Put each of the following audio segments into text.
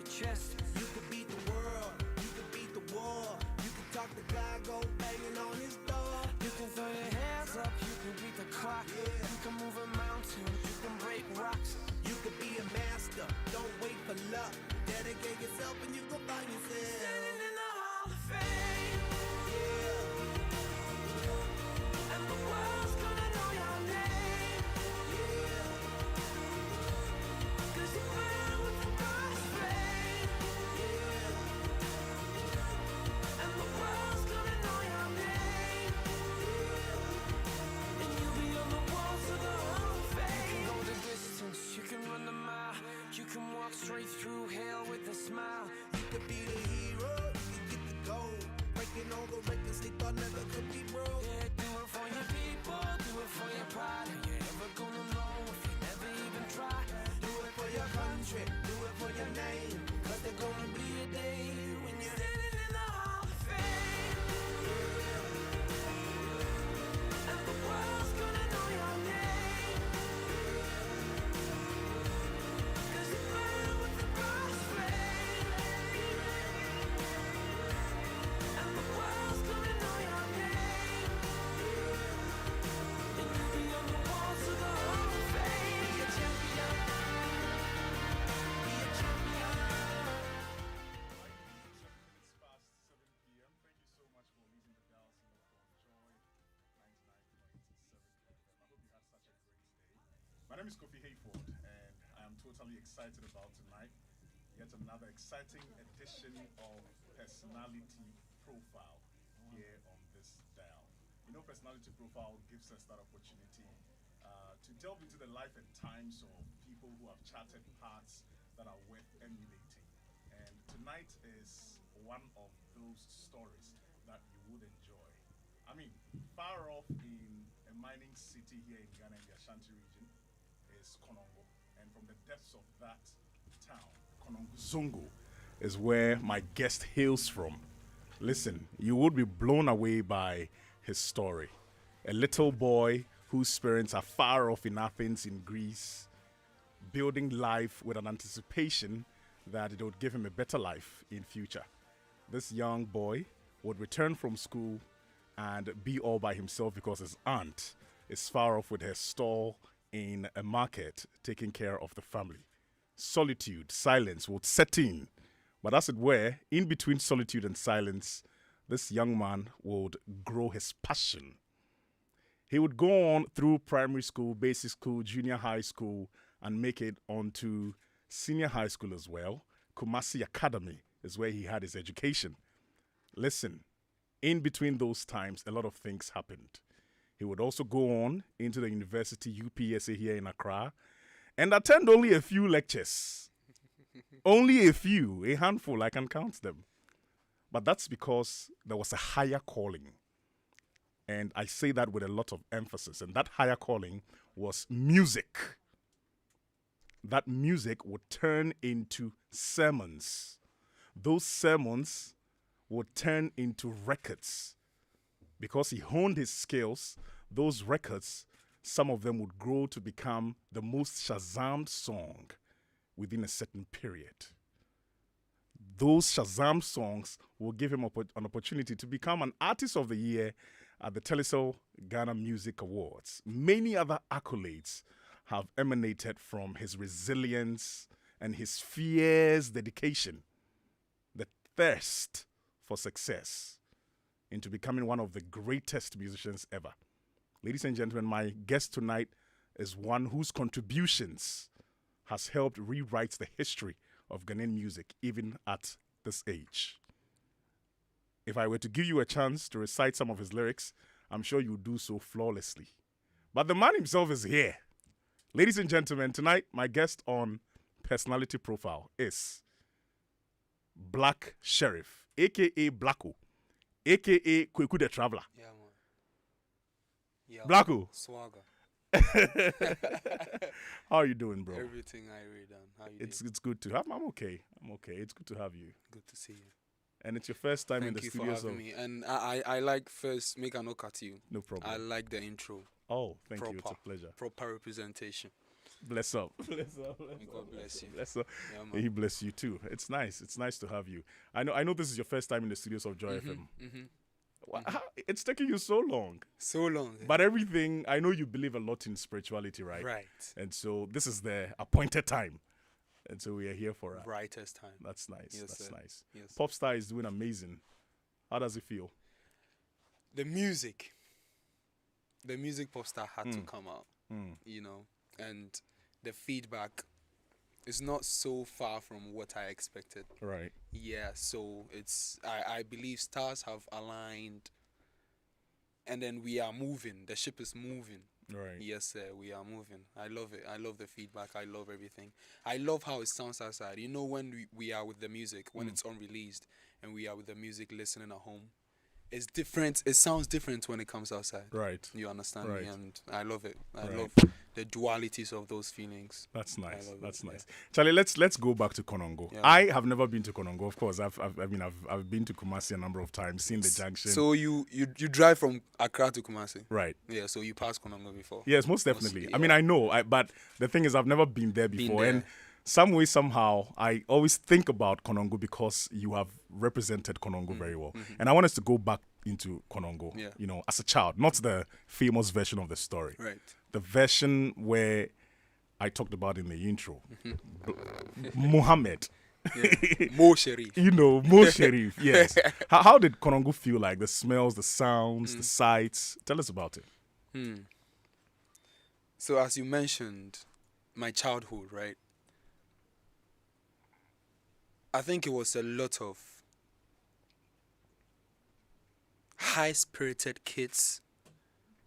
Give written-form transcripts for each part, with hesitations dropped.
your chest. You could beat the world, you could beat the war. You can talk to God, go banging on his door. You can throw your hands up, you can beat the clock. Yeah. You can move a mountain, you can break rocks. You could be a master, don't wait for luck. Dedicate yourself and you go find yourself. Standing in the Hall of Fame, Yeah, and the world's gonna know your name. yeah, 'Cause you burn with the God's flame, yeah, and the world's gonna know your name. And you'll be on the walls of the Hall of Fame. You can go the distance, you can run the mile. You can walk straight through hell with a smile. You could be the hero, you could get the gold. Breaking all the records they thought never could be broke. Yeah, do it for your people, do it for your pride. Are you ever gonna know if you never even try? Do it for your country, do it for your name. Cause there's gonna be a day when you're Standing in the Hall of Fame, and the world's gonna know your name. 'Cause you burn with the God's flame, and the world's gonna know your name. And you'll be on the walls of the Hall of Fame. be a champion. Be a champion. 7 minutes past 7 p.m. Thank you so much for leaving the dials on Joy 99.7 FM. I hope you had such a great day. My name is Kofi Hayford, and I am totally excited about tonight. Yet another exciting edition of Personality Profile here on this dial. You know, Personality Profile gives us that opportunity to delve into the life and times of people who have charted paths that are worth emulating. And tonight is one of those stories that you would enjoy. I mean, far off in a mining city here in Ghana in the Ashanti region is Konongo. And from the depths of that town, Konongo Zongo, is where my guest hails from. Listen, you would be blown away by his story. A little boy whose parents are far off in Athens in Greece, building life with an anticipation that it would give him a better life in future. This young boy would return from school and be all by himself because his aunt is far off with her stall in a market taking care of the family. Solitude, silence would set in. But as it were, in between solitude and silence, this young man would grow his passion. He would go on through primary school, basic school, junior high school, and make it onto senior high school as well. Kumasi Academy is where he had his education. Listen, in between those times, a lot of things happened. He would also go on into the university, UPSA here in Accra, and attend only a few lectures. Only a few, a handful, I can count them. But that's because there was a higher calling. And I say that with a lot of emphasis. And that higher calling was music. That music would turn into sermons. Those sermons would turn into records. Because he honed his skills, those records, some of them would grow to become the most Shazammed song within a certain period. Those Shazam songs will give him an opportunity to become an Artist of the Year at the Telecel Ghana Music Awards. Many other accolades have emanated from his resilience and his fierce dedication, the thirst for success, into becoming one of the greatest musicians ever. Ladies and gentlemen, my guest tonight is one whose contributions has helped rewrite the history of Ghanaian music, even at this age. If I were to give you a chance to recite some of his lyrics, I'm sure you would do so flawlessly. But the man himself is here. Ladies and gentlemen, tonight my guest on Personality Profile is Black Sherif, a.k.a. Blacko, a.k.a. Kweku the Traveler. Yeah, man. Yeah, Blacko. Swagger. How are you doing, bro? Everything I read on. How you It's doing? good to have. I'm okay. It's good to have you. Good to see you. And it's your first time in Thank the you for studio, having so me. And I like first make a knock at you. no problem. I like the intro. Oh, thank proper, you. It's a pleasure. Proper representation. Bless up. Bless up. May God bless you. Bless up. Yeah, May man. He bless you too. It's nice. It's nice to have you. I know this is your first time in the studios of Joy FM. It's taking you so long. So long. But everything, I know you believe a lot in spirituality, right? Right. And so this is the appointed time. And so we are here for it. Brightest time. That's nice. Yes, That's sir. nice. Yes. Popstar is doing amazing. How does it feel? The music Popstar had to come out, you know, and the feedback is not so far from what I expected. Right. Yeah, so I believe stars have aligned, and then we are moving. The ship is moving. Right. Yes, sir, we are moving. I love it. I love the feedback. I love everything. I love how it sounds outside. You know, when we are with the music, when it's unreleased, and we are with the music listening at home, it's different. It sounds different when it comes outside. Right. You understand Right. me? And I love it. I Right. love the dualities of those feelings. That's nice. love it, That's yeah. nice. Charlie, let's go back to Konongo. Yeah. I have never been to Konongo. Of course, I've been to Kumasi a number of times, seen the junction. So you drive from Accra to Kumasi? Right. Yeah, so you passed Konongo before? Yes, most definitely. yeah. I mean, I know, but the thing is, I've never been there before, there. and some way, somehow, I always think about Konongo because you have represented Konongo very well, and I want us to go back into Konongo. Yeah. You know, as a child, not the famous version of the story, Right. the version where I talked about in the intro, Muhammad. Yeah. Mo Sherif. You know, Mo Sherif, yes. How did Konongo feel like? The smells, the sounds, the sights. Tell us about it. So as you mentioned, my childhood, right? I think it was a lot of high-spirited kids,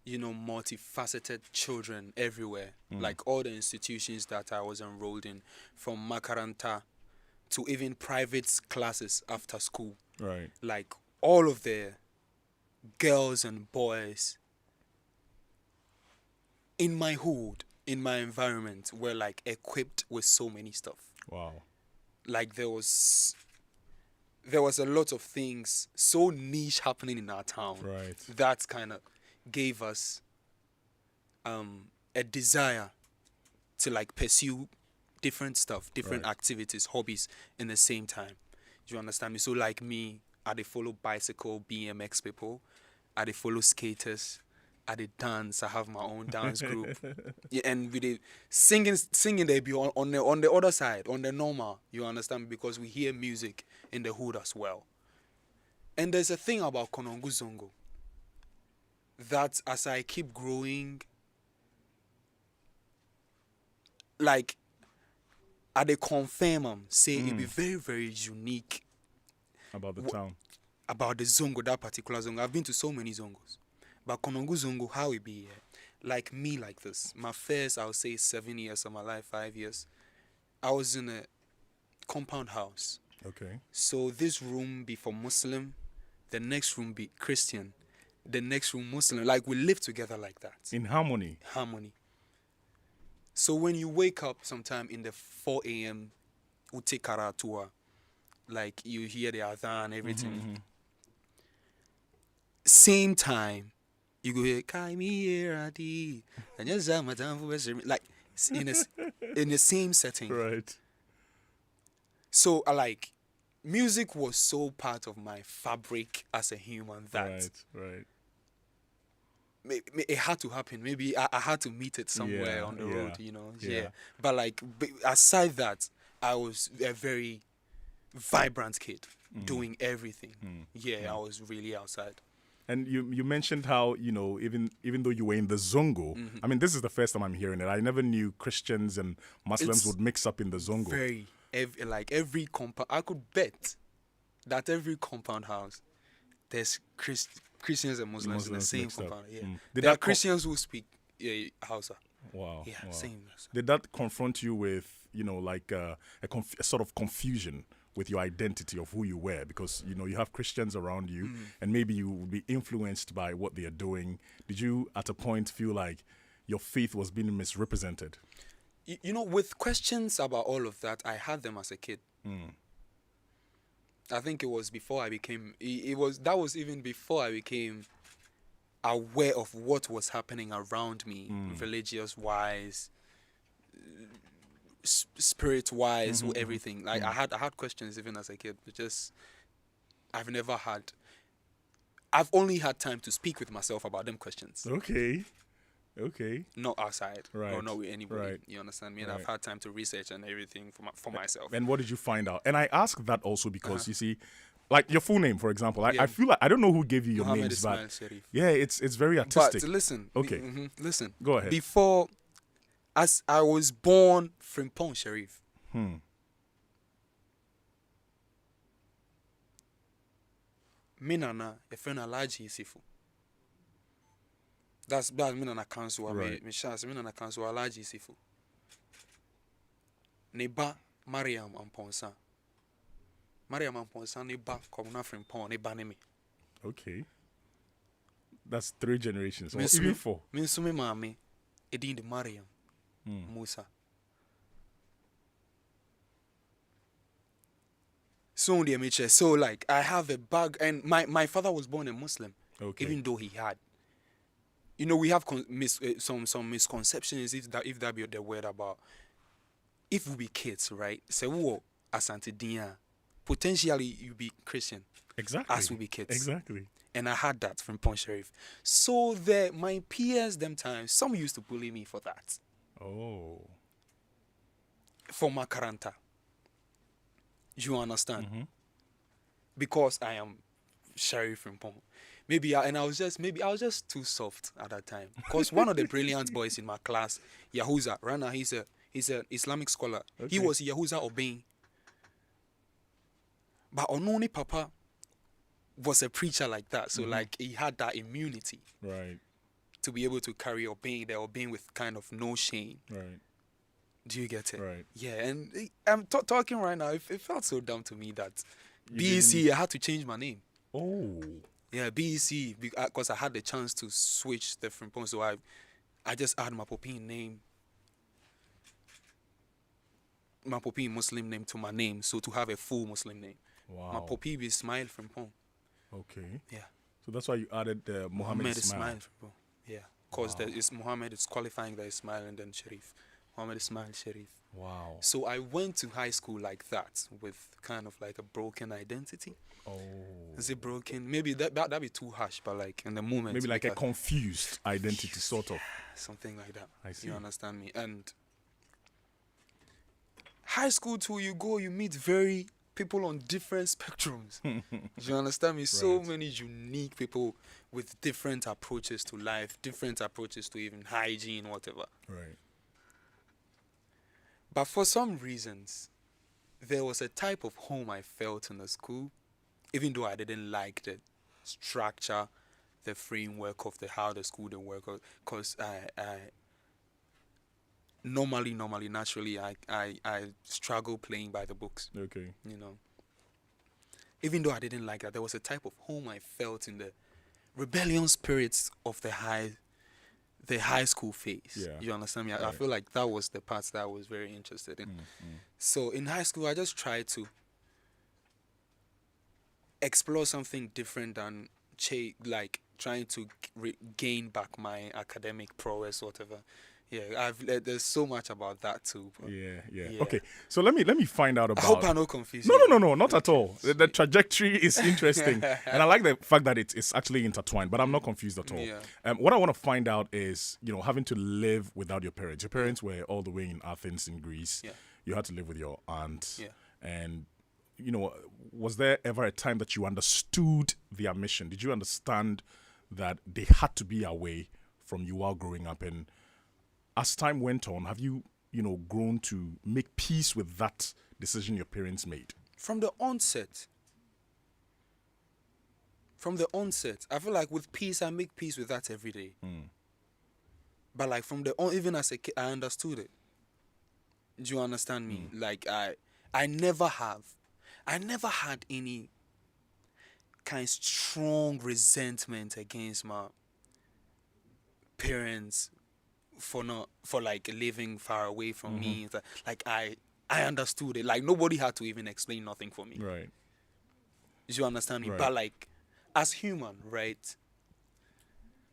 you know, multifaceted children everywhere. Like all the institutions that I was enrolled in, from Makaranta to even private classes after school. Right. Like all of the girls and boys in my hood, in my environment, were like equipped with so many stuff. Wow. Like there was a lot of things so niche happening in our town. Right. That kind of gave us a desire to like pursue different stuff, different Right. activities, hobbies in the same time. Do you understand me? So like me, I dey follow bicycle, BMX people. I dey follow skaters. I dey dance. I have my own dance group. Yeah, and we dey singing they be on the other side, on the normal. You understand me? Because we hear music in the hood as well. And there's a thing about Konongo Zongo that as I keep growing, like I dey confirm say it be very, very unique About the town. about the Zongo, that particular Zongo. I've been to so many Zongos. But Konongo Zongo, how it be like me like this. My first, I would say 7 years of my life, 5 years, I was in a compound house. Okay. So this room be for Muslim, the next room be Christian, the next room Muslim. Like we live together like that. In harmony. Harmony. So when you wake up sometime in the 4 a.m. Ute Karatua, like you hear the adhan, everything. Same time, you go hear Kaimi Eradi, and like in the same setting. Right. So I like music was so part of my fabric as a human that Right. it had to happen. Maybe I had to meet it somewhere Yeah, on the yeah, road, you know. yeah. Yeah. But like aside that, I was a very vibrant kid doing everything. Yeah, I was really outside. And you mentioned how, you know, even though you were in the Zongo, I mean, this is the first time I'm hearing it. I never knew Christians and Muslims It's would mix up in the Zongo. Every compound, I could bet that every compound house, there's Christians and Muslims in the same mixed up. compound. Yeah, Did there are that Christians who speak Hausa. Wow. Yeah, wow. same. Did that confront you with, you know, like a sort of confusion with your identity of who you were? Because, you know, you have Christians around you and maybe you would be influenced by what they are doing. Did you at a point feel like your faith was being misrepresented? You know, with questions about all of that, I had them as a kid. I think it was before I became. That was even before I became aware of what was happening around me, religious wise, spirit wise, or everything. Like I had questions even as a kid, but just I've never had. I've only had time to speak with myself about them questions. Okay. Not outside or Right. not with anybody. Right. You understand me? And Right. I've had time to research and everything for myself. And what did you find out? And I ask that also because you see, like your full name, for example. I Yeah. feel like I don't know who gave you your Mohammed names, but Ismail Sherif. yeah, it's very artistic. But listen. Okay. Listen. Go ahead. Before, as I was born Frimpong Sherif. Minana, a friend Alaji Isifu. That's Minana Council. Right. Me chance Minana Council Alaji Isifu. Neba Mariam Amponsa. Mariam Amponsa neba komuna Frimpong neba nemi. Okay. That's 3 generations. Or Me even 4. Me sume mami edin de Mariam Musa. So dear Mitchell, so like I have a bag, and my father was born a Muslim. Okay. Even though he had, we have some misconceptions, if that be the word, about if we be kids, right? Say who asante dia, potentially you be Christian. Exactly. As we be kids. Exactly. And I had that from Pont Sherif. So my peers them times, some used to bully me for that. Oh. For my character. You understand? Mm-hmm. Because I am Sherif from Pont. I was just too soft at that time. Because one of the brilliant boys in my class, Yahuza, Rana, he's a Islamic scholar. Okay. He was Yahuza obeying. But Ononi Papa was a preacher like that. So like he had that immunity Right. to be able to carry obeying with kind of no shame. Right. Do you get it? Right. Yeah, and I'm talking right now. It felt so dumb to me that You BEC, I had to change my name. Oh. Yeah, BEC, because I had the chance to switch the Frimpong. So I just add my Popin name, my Popin Muslim name to my name. So to have a full Muslim name. Wow. My Popi is Ismail Frimpong. Okay. Yeah. So that's why you added Mohammed Ismail. Frimpong. Yeah, because Muhammad is qualifying the Ismail and then Sherif. Muhammad Ismail Sherif. Wow. So I went to high school like that with kind of like a broken identity. Oh. Is it broken? Maybe that'd be too harsh, but like in the moment. Maybe like a because- confused identity, sort of. something like that. I see. You understand me? And high school too, you meet very people on different spectrums. You understand me? So Right. many unique people with different approaches to life, different approaches to even hygiene, whatever. Right. But for some reasons, there was a type of home I felt in the school, even though I didn't like the structure, the framework of how the school didn't work. Because I naturally, I struggle playing by the books. Okay. Even though I didn't like that, there was a type of home I felt in the rebellion spirits of the high school phase. Yeah. You understand me? I Right. feel like that was the part that I was very interested in. So in high school, I just tried to explore something different than trying to gain back my academic prowess, whatever. Yeah, there's so much about that too. But Yeah. Yeah. Okay. So let me find out about. I hope I don't confuse No, you. no, not at all. The trajectory is interesting, and I like the fact that it's actually intertwined. But I'm not confused at all. Yeah. What I want to find out is, having to live without your parents. Your parents were all the way in Athens, in Greece. Yeah. You had to live with your aunt. Yeah. And was there ever a time that you understood their mission? Did you understand that they had to be away from you while growing up? And as time went on, have you, grown to make peace with that decision your parents made? From the onset, I feel like with peace, I make peace with that every day. But like even as a kid, I understood it. Do you understand me? Like I never had any kind of strong resentment against my parents for like living far away from me. It's like I understood it. Like nobody had to even explain nothing for me. Right. Do you understand me? Right. But like as human, right?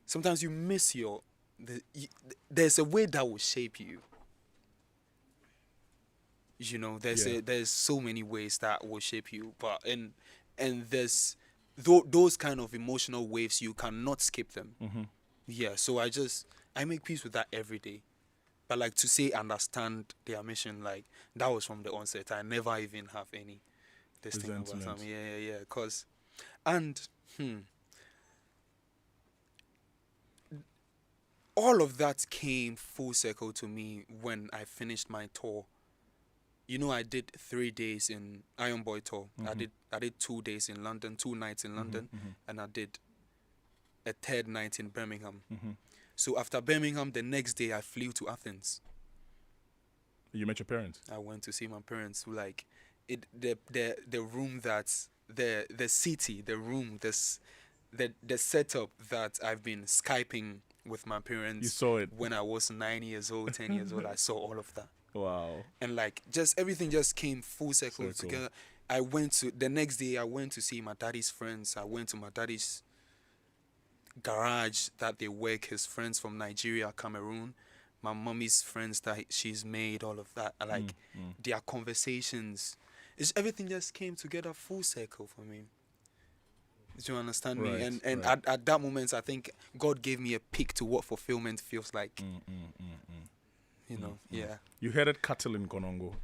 Sometimes you miss there's a way that will shape you. You know, there's Yeah. there's so many ways that will shape you, but and there's those kind of emotional waves, you cannot skip them. Yeah, so I make peace with that every day. But like to say understand their mission, like that was from the onset. I never even have any this thing about Resentment. something. Yeah. Cause and all of that came full circle to me when I finished my tour. You know, I did 3 days in Iron Boy tour. I did 2 days in London, 2 nights in London, and I did a third night in Birmingham. So after Birmingham, the next day I flew to Athens. You met your parents? I went to see my parents. Who like it the room that's the city, the room, the setup that I've been Skyping with my parents. You saw it. When I was 9 years old, 10 years old. I saw all of that. Wow. And like just everything just came full circle together. I went to the next day. I went to see my daddy's friends. I went to my daddy's garage that they work. His friends from Nigeria, Cameroon, my mommy's friends that she's made. All of that. Like their conversations. It's everything just came together full circle for me. Do you understand me? Right, And right. at that moment, I think God gave me a peek to what fulfillment feels like. You know, yeah. You herded cattle in Konongo.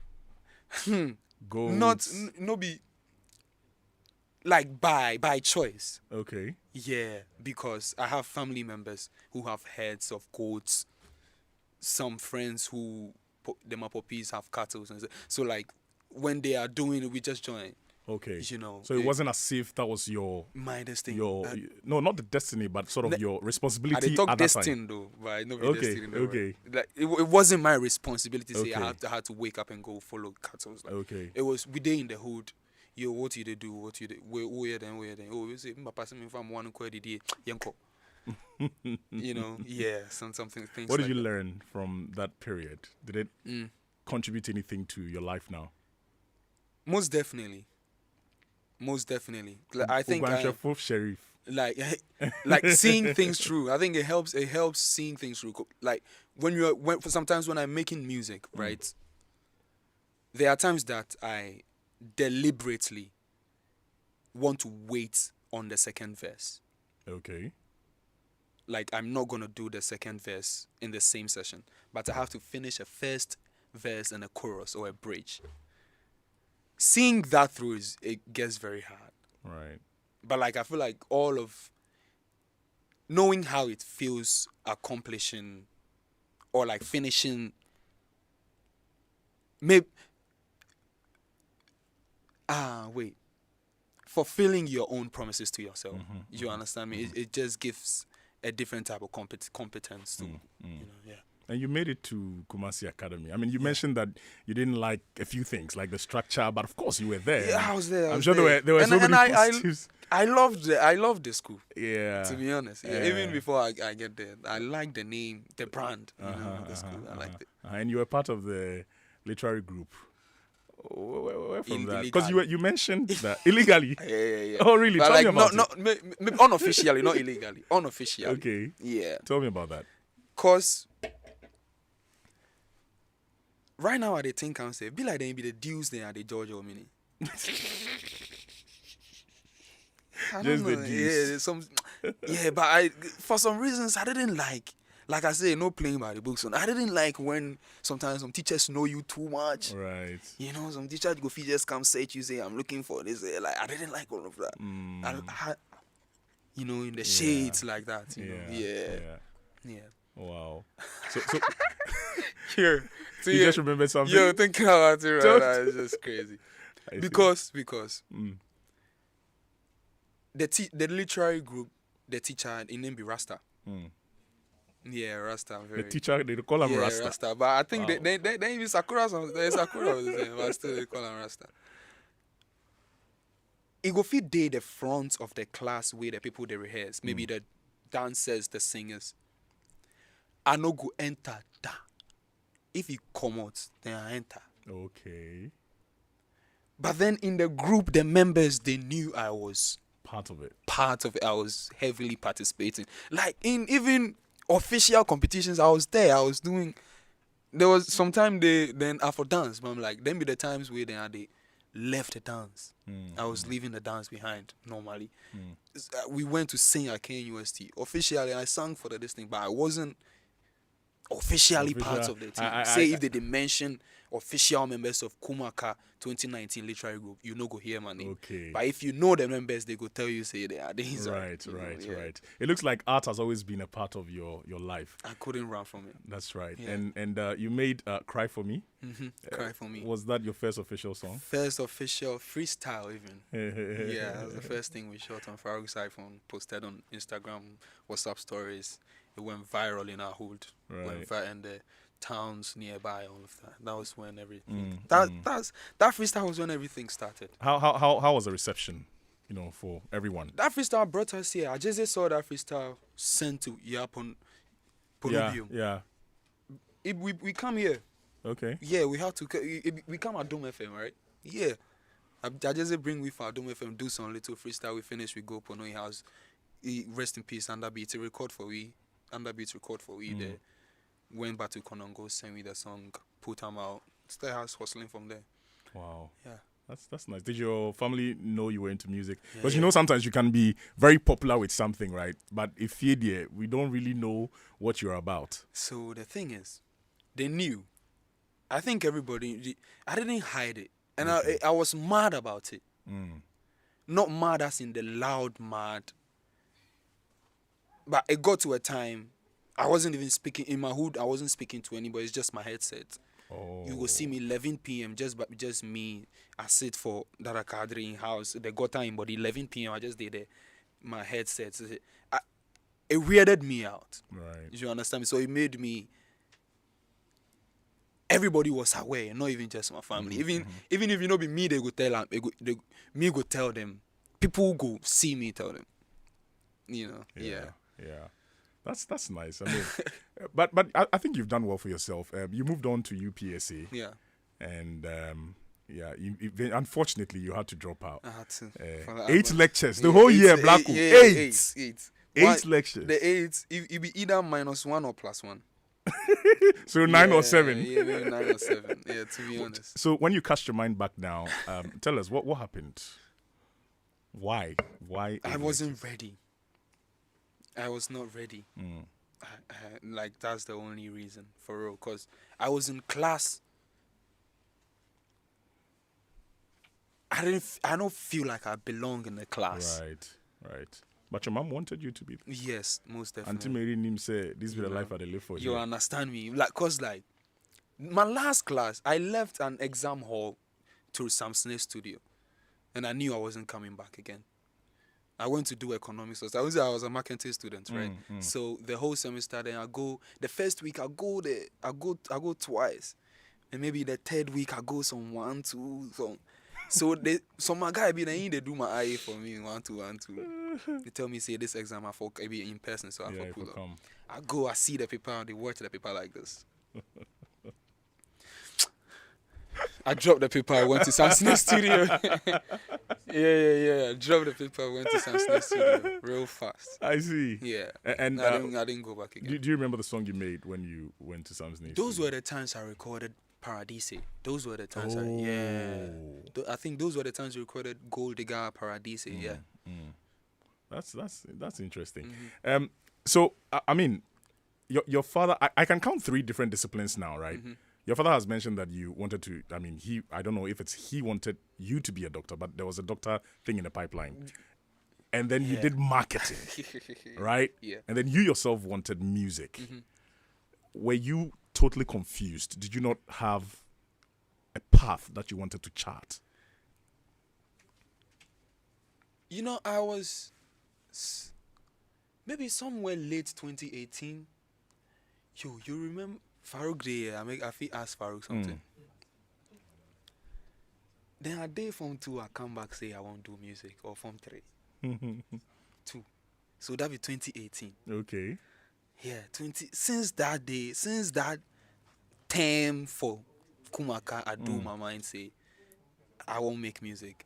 Goats. Not be like by choice. Okay. Yeah, because I have family members who have herds of goats. Some friends who them puppies have cattle, and so like when they are doing it, we just join. Okay. You know, So it wasn't as if that was your my destiny. no, not the destiny, but sort of your I responsibility did talk at that destiny time. though, but I know Okay, destiny. Though, okay. right? Like it wasn't my responsibility to say Okay. I had to wake up and go follow cattle. Like, Okay. it was we day in the hood. Yo, what you they do? What you they? Where then? Oh, you say, "Papa, me from one query yanko." You know, yeah, something things. What did like you that. learn from that period? Did it contribute anything to your life now? Most definitely. Like, I think Sherif. like seeing things through. I think it helps seeing things through. Like sometimes when I'm making music, right? There are times that I deliberately want to wait on the second verse. Okay. Like I'm not gonna do the second verse in the same session, but I have to finish a first verse and a chorus or a bridge. Seeing that through it gets very hard. Right. But like I feel like all of knowing how it feels accomplishing or like finishing fulfilling your own promises to yourself. You understand me? It just gives a different type of competence to you know, yeah. And you made it to Kumasi Academy. I mean, you mentioned that you didn't like a few things, like the structure, but of course you were there. Yeah, I was there. I'm sure there were so many positives. I loved the school. Yeah. To be honest, yeah. Even before I get there, I like the name, the brand, you know, of the school. I liked it. And you were part of the literary group. Where from that? Illegally. Because you mentioned that illegally. Yeah. Oh, really? But Tell like, me about it. maybe unofficially, not illegally. Unofficially. Okay. Yeah. Tell me about that. Cause right now, I think I'm saying, be like they be the dues there at the Georgia Mini. I Just don't the know. dues. Yeah, but for some reasons I didn't like I say, no playing by the books. I didn't like when sometimes some teachers know you too much. Right. You know, some teachers go just come search you, say I'm looking for this. Like I didn't like all of that. I you know, in the shades like that. You know, yeah. Wow. So Here, so you just remember something? Yo, thinking about it right Don't- now, it's just crazy. I see. Because the literary group, the teacher, in name be Rasta. Yeah, Rasta. The teacher, they call him Rasta. But I think Wow. they even Sakura. There's Sakura was the same, but still they call him Rasta. It go fit day the front of the class where the people they rehearse. Maybe the dancers, the singers. I no go enter that. If you come out, then I enter. Okay. But then in the group, the members, they knew I was Part of it. I was heavily participating. Like in even official competitions, I was there. I was doing There was sometime they then after dance, but I'm like, then be the times where they left the dance. I was leaving the dance behind normally. We went to sing at KNUST. Officially, I sang for this thing, but I wasn't officially part of the team. If they did mention official members of Kumaka 2019 literary group, you know go hear my name. Okay. But if you know the members, they go tell you say they are these. Right. It looks like art has always been a part of your life. I couldn't run from it. That's right. Yeah. And you made Cry For Me. Cry For Me. Was that your first official song? First official freestyle even. Yeah, that was the first thing we shot on Farouk's iPhone, posted on Instagram, WhatsApp stories. It went viral in our hood. Right. And the towns nearby, all of that. That was when everything. That freestyle was when everything started. How was the reception? For everyone. That freestyle brought us here. I just saw that freestyle sent to Yapon Polubium. Yeah. We come here. Okay. Yeah, we have to. We come at Dome FM, right? Yeah. I just bring we for Dome FM, do some little freestyle. We finish, we go Ponoi House. Rest in peace, Underbeat. Record for we. Underbeat record for we there. Went back to Konongo, sent me the song, put them out. Stay house hustling from there. Wow. Yeah. That's nice. Did your family know you were into music? Because sometimes you can be very popular with something, right? But if you're there, we don't really know what you're about. So the thing is, they knew. I think everybody. I didn't hide it, and I was mad about it. Not mad as in the loud mad. But it got to a time, I wasn't even speaking in my hood. I wasn't speaking to anybody. It's just my headset. Oh. You will see me 11 p.m. just me. I sit for Dara Kadri in house. They got time, but 11 p.m. I just did my headset. It weirded me out. Right. You understand me? So it made me. Everybody was aware, not even just my family. Even if be me, they go tell them. Me go tell them. People go see me tell them. Yeah. That's nice. I mean, but I think you've done well for yourself. You moved on to UPSA. Yeah. And unfortunately, you had to drop out. I had to. 8 lectures the whole year, Blacko. 8 8 lectures. The 8, it be either -1 or +1. So 9 or 7. Yeah, maybe 9 or 7. Yeah, to be honest. So when you cast your mind back now, tell us what happened. Why? I wasn't ready. I was not ready. Like that's the only reason for real. Cause I was in class. I don't feel like I belong in the class. Right. But your mom wanted you to be there. Yes, most definitely. Auntie Mary Nim said, "This be the life I live for you." You understand me? Cause my last class, I left an exam hall to Sam Smith's studio, and I knew I wasn't coming back again. I went to do economics. I was a marketing student, right? So the whole semester, then the first week I go there, I go twice, and maybe the third week I go some 1, 2, so my guy they do my IA for me 1, 2, 1, 2. They tell me say this exam I be in person, so I pull up. I go, I see the paper, they watch the paper like this. I dropped the paper, I went to Sam Smith's studio. Yeah. I dropped the paper, I went to Sam Smith's studio real fast. I see. Yeah. And I didn't go back again. Do you remember the song you made when you went to Sam Smith's? Those were the times I recorded Paradise. Those were the times I think those were the times we recorded Gold Digger, Paradise. Yeah. That's interesting. So I mean, your father, I can count 3 different disciplines now, right? Your father has mentioned that you wanted to, I don't know if he wanted you to be a doctor, but there was a doctor thing in the pipeline. And then you did marketing, right? Yeah. And then you yourself wanted music. Were you totally confused? Did you not have a path that you wanted to chart? I was maybe somewhere late 2018. You remember Farouk Day? I feel ask Farouk something. Then a day from 2, I come back say I won't do music, or from 3. 2. So that be 2018. Okay. Yeah, since that day, since that term for Kumaka, I do my mind say I won't make music.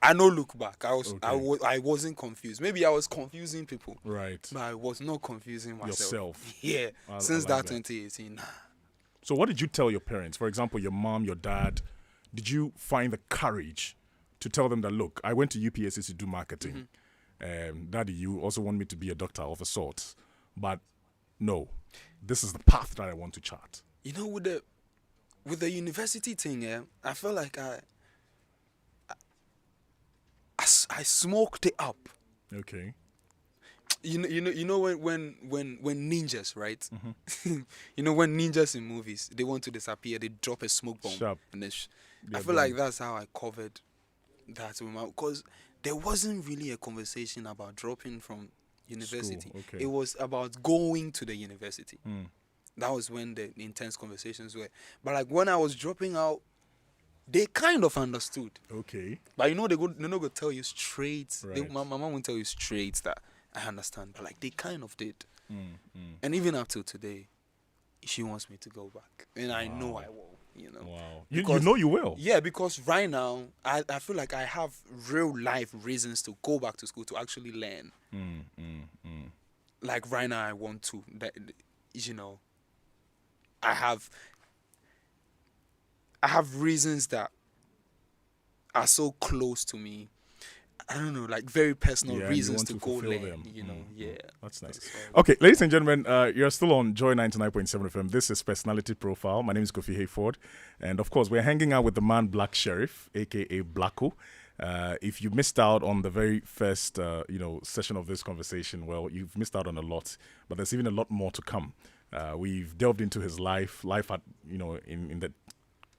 I no look back. I wasn't confused. Maybe I was confusing people. Right. But I was not confusing myself. Yourself. Yeah. Since like that 2018, So what did you tell your parents? For example, your mom, your dad. Did you find the courage to tell them that, look, I went to UPSC to do marketing. Daddy, you also want me to be a doctor of a sort. But no, this is the path that I want to chart. You know, with the university thing, I felt like I smoked it up. Okay. You know when ninjas, right? You know when ninjas in movies, they want to disappear, they drop a smoke bomb, Sharp. and then I They're feel gone. like that's how I covered that with my, because there wasn't really a conversation about dropping from university. okay. It was about going to the university. That was when the intense conversations were. But like when I was dropping out, they kind of understood. Okay. But you know, they're not going to tell you straight. Right. My mom won't tell you straight that I understand. But like they kind of did. And even up till today, she wants me to go back. And I know I will, you know. Wow. You Because- know you will. Yeah, because right now, I feel like I have real life reasons to go back to school to actually learn. Like right now, I want to, you know, I have reasons that are so close to me. I don't know, like very personal Yeah, and you reasons want to to go fulfill learn. them. You know, yeah. That's nice. all. Okay, ladies and gentlemen, you're still on Joy 99.7 FM. This is Personality Profile. My name is Kofi Hayford. And of course, we're hanging out with the man Black Sherif, a.k.a. Blacko. If you missed out on the very first, session of this conversation, well, you've missed out on a lot. But there's even a lot more to come. We've delved into his life at, in the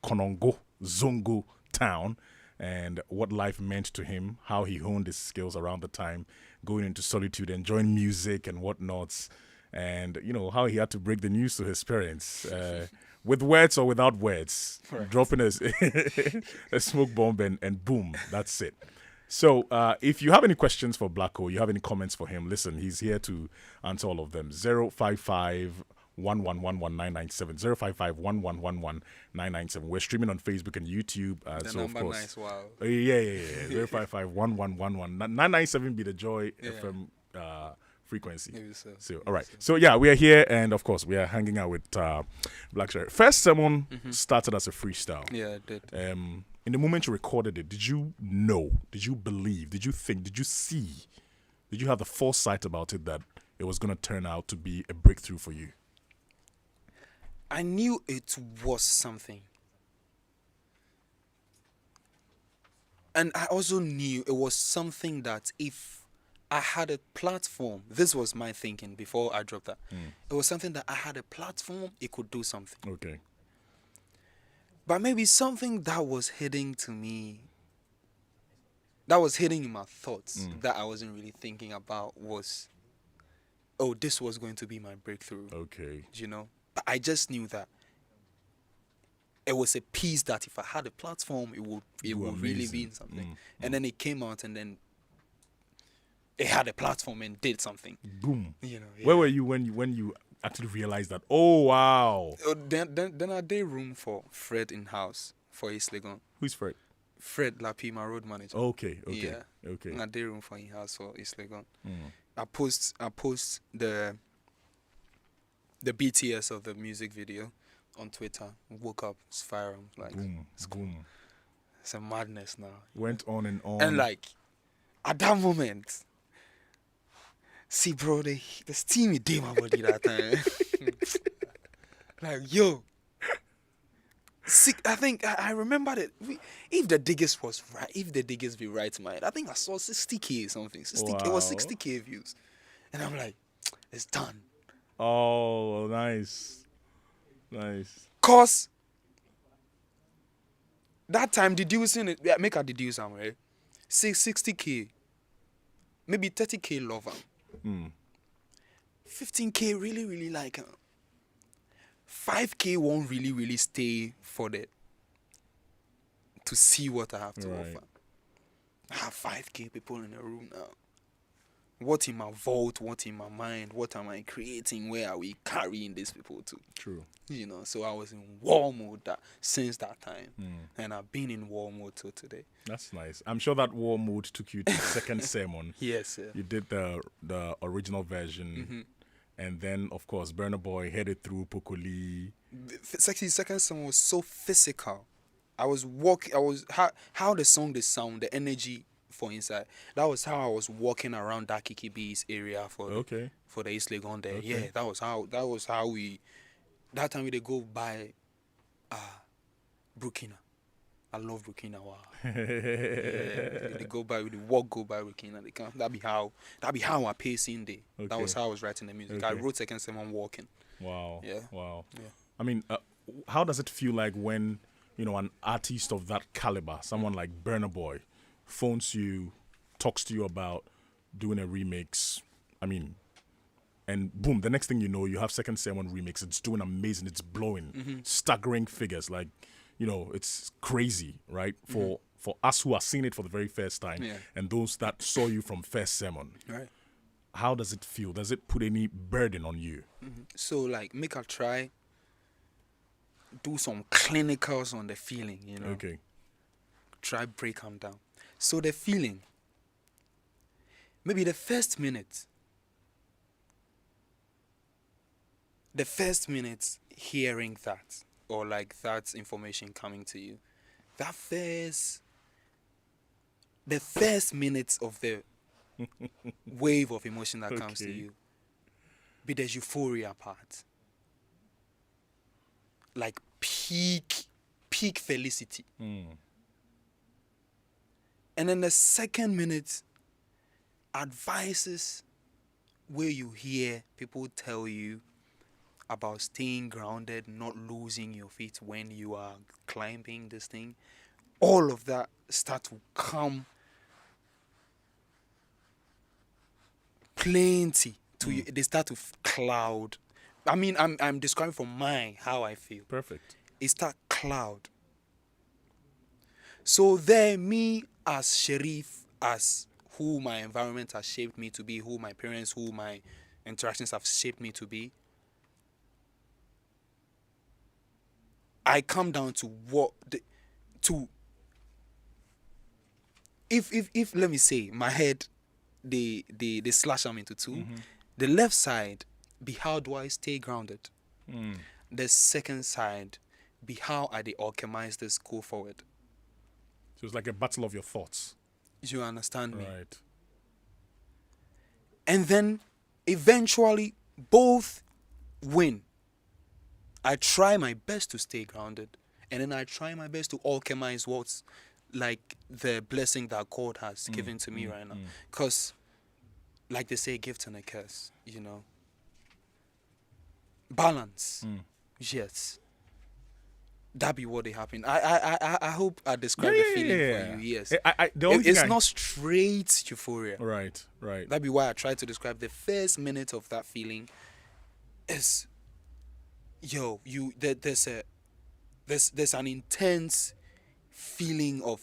Konongo, Zongo town, and what life meant to him, how he honed his skills around the time, going into solitude, enjoying music and whatnots, and, how he had to break the news to his parents, with words or without words, dropping a smoke bomb and boom, that's it. So if you have any questions for Blacko, you have any comments for him, listen, he's here to answer all of them. 055 1111997 055 1111997. We're streaming on Facebook and YouTube. The so number of course, nice, wow. yeah. 055 997 be the Joy FM frequency. Maybe so. So all right. So yeah, we are here, and of course we are hanging out with Black Sherif. First sermon started as a freestyle. Yeah, I did. In the moment you recorded it, did you know? Did you believe? Did you think? Did you see? Did you have the foresight about it that it was going to turn out to be a breakthrough for you? I knew it was something. And I also knew it was something that if I had a platform, this was my thinking before I dropped that. It was something that I had a platform, it could do something. Okay. But maybe something that was hitting to me, that was hitting in my thoughts, that I wasn't really thinking about was, oh, this was going to be my breakthrough. Okay. You know? But I just knew that it was a piece that if I had a platform, it would really amazing. be something. And then it came out, and then it had a platform and did something. Boom. You know. Yeah. Where were you when you actually realized that? Oh wow. Then I did room for Fred in house for East Legon. Who's Fred? Fred Lapi, my road manager. Okay. Yeah. Okay. I did room for in house for East Legon. I post the BTS of the music video on Twitter. Woke up, it's fire. I'm like, Boom. Boom. it's a madness now. Went on and on. And like, at that moment, see, bro, the steamy did my body that time. Like, yo. I think I remember that if the diggers was right, if the diggers be right mind, I think I saw 60K something. It was Wow. 60K views. And I'm like, it's done. Oh, nice. Cause that time deducing it, make a deduce right? 60K, maybe 30K love 15K really like 5K won't really stay for the to see what I have to Right. offer. I have 5K people in the room now. What in my vault, what in my mind, what am I creating? Where are we carrying these people to? True. You know, so I was in war mode since that time. And I've been in war mode till today. That's nice. I'm sure that war mode took you to the second sermon. Yes, sir. You did the original version. And then, of course, Burna Boy headed through Pokoli. Second song was so physical. I was how the song, the sound, the energy for inside. That was how I was walking around that Kiki B's area Okay. for the East Legon there. Okay. Yeah, that was how we that time we they go by Burkina. I love Burkina. Wow. Yeah, they go by Burkina. They come. That be how I pacing day. That Okay. was how I was writing the music. I Okay. wrote second someone walking. Wow. Yeah. Wow. Yeah. I mean, how does it feel like when, an artist of that caliber, someone like Burna Boy, phones you, talks to you about doing a remix? I mean, and boom, the next thing you know, you have Second Sermon remix. It's doing amazing. It's blowing, staggering figures. Like, it's crazy, right? For us who are seeing it for the very first time, Yeah. and those that saw you from First Sermon. Right. How does it feel? Does it put any burden on you? So like make a try. Do some clinicals on the feeling. Okay. Try break them down. So the feeling. Maybe the first minute hearing that, or like that information coming to you, the first minutes of the wave of emotion that comes to Okay. you, be the euphoria part, like peak felicity. And then the second minute, advices where you hear people tell you about staying grounded, not losing your feet when you are climbing this thing. All of that start to come plenty to you. They start to cloud. I mean, I'm describing from how I feel. Perfect. It start cloud. So there, me as Sherif, as who my environment has shaped me to be, who my parents, who my interactions have shaped me to be, I come down to if let me say my head, they slash them into two. The left side be how do I stay grounded. The second side be how I they alchemize this go forward. So it's like a battle of your thoughts. You understand me? Right. And then eventually both win. I try my best to stay grounded, and then I try my best to alchemize what's like the blessing that God has given to me right now. Because, like they say, gift and a curse, balance. Yes. That be what they happen. I hope I described the feeling for you. Yes. The only It's thing not straight euphoria. Right. That be why I try to describe the first minute of that feeling is, there's an intense feeling of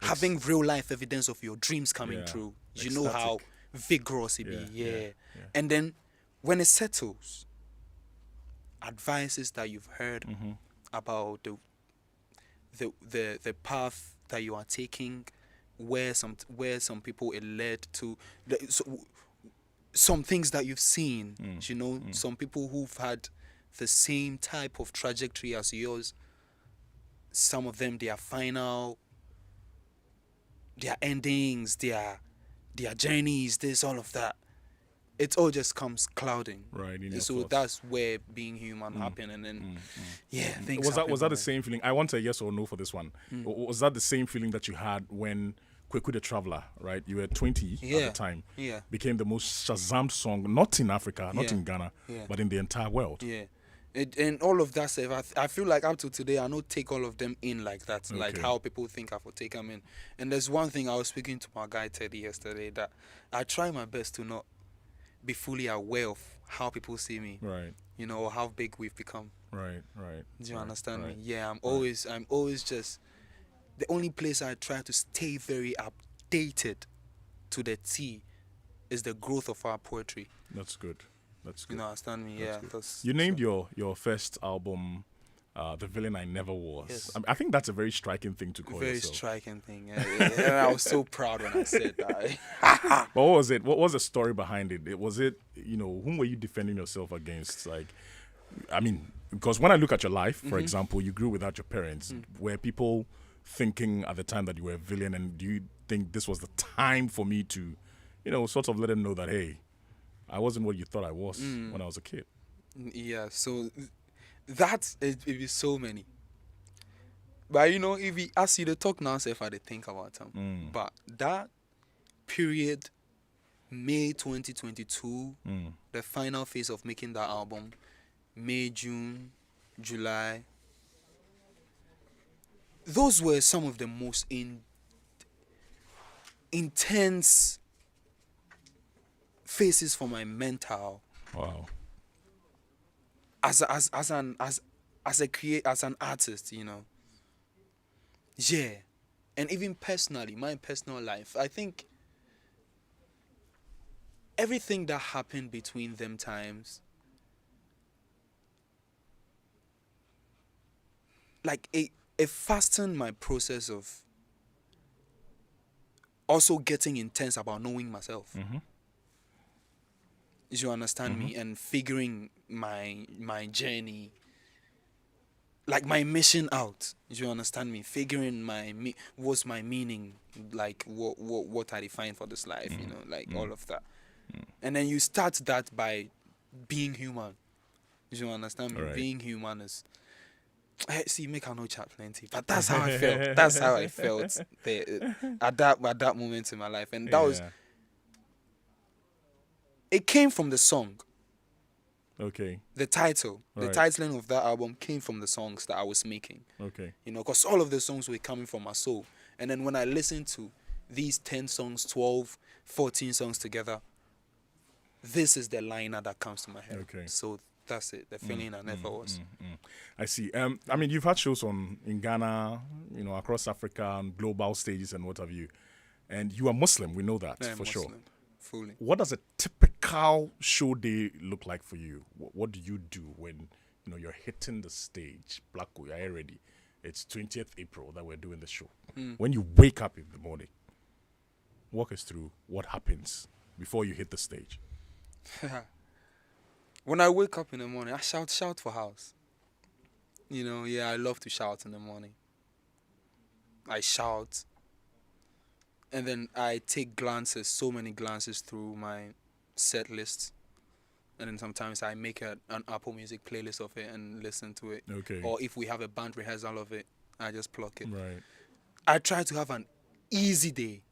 having real life evidence of your dreams coming Yeah. true. You know how vigorous it be. Yeah. And then when it settles, advices that you've heard about the path that you are taking, where some people it led to, some things that you've seen, some people who've had the same type of trajectory as yours. Some of them, their endings, their journeys, this, all of that. It all just comes clouding. Right. In your So thoughts. that's where being human happen, and then things Was that happen the from there. same feeling? I want a yes or no for this one. Was that the same feeling that you had when Kweku the Traveler, right? You were 20 at the time. Yeah. Became the most Shazammed song, not in Africa, not Yeah. in Ghana, Yeah. but in the entire world. Yeah. And all of that stuff, I feel like up to today, I don't take all of them in like that, like Okay. how people think I will take them in. And there's one thing I was speaking to my guy Teddy yesterday, that I try my best to not be fully aware of how people see me, Right. or how big we've become. Right. Do you Right, understand right. me? Yeah, I'm always just, the only place I try to stay very updated to the T is the growth of our poetry. That's good. That's good. You understand me? That's Yeah. good. That's, You named your first album The Villain I Never Was. Yes. I think that's a very striking thing to call very yourself. striking thing. And I was so proud when I said that. But what was it? What was the story behind it? Was it, whom were you defending yourself against? Like, I mean, because when I look at your life, for example, you grew without your parents. Were people thinking at the time that you were a villain, and do you think this was the time for me to, sort of let them know that, hey, I wasn't what you thought I was when I was a kid? Yeah, so that it be so many. But if we ask you to talk now, say if I did think about them. But that period, May 2022, the final phase of making that album, May, June, July. Those were some of the most intense phases for my mental Wow. as an artist, Yeah. And even personally, my personal life, I think everything that happened between them times, like it fastened my process of also getting intense about knowing myself. You understand me? And figuring my journey, like my mission out. You understand me? Figuring what's my meaning, like what I define for this life, like all of that. And then you start that by being human. You understand me? Right. Being human is, see, make I know chat plenty, but that's how I felt. That's how I felt at that moment in my life, and that was. It came from the song. Okay. The title, the Right. titling of that album came from the songs that I was making. Okay. Because all of the songs were coming from my soul. And then when I listened to these 10 songs, 12, 14 songs together, this is the liner that comes to my head. Okay. So that's it. The feeling I never was. I see. I mean, you've had shows in Ghana, across Africa and global stages and what have you. And you are Muslim, we know that I am for sure. Muslim, fully. What does a typical show day look like for you? What do you do when you're hitting the stage? Blacko, you're ready. It's 20th April that we're doing the show. When you wake up in the morning, walk us through what happens before you hit the stage. When I wake up in the morning, I shout for house. I love to shout in the morning. I shout. And then I take so many glances through my set list. And then sometimes I make an Apple Music playlist of it and listen to it. Okay. Or if we have a band rehearsal of it, I just pluck it. Right. I try to have an easy day.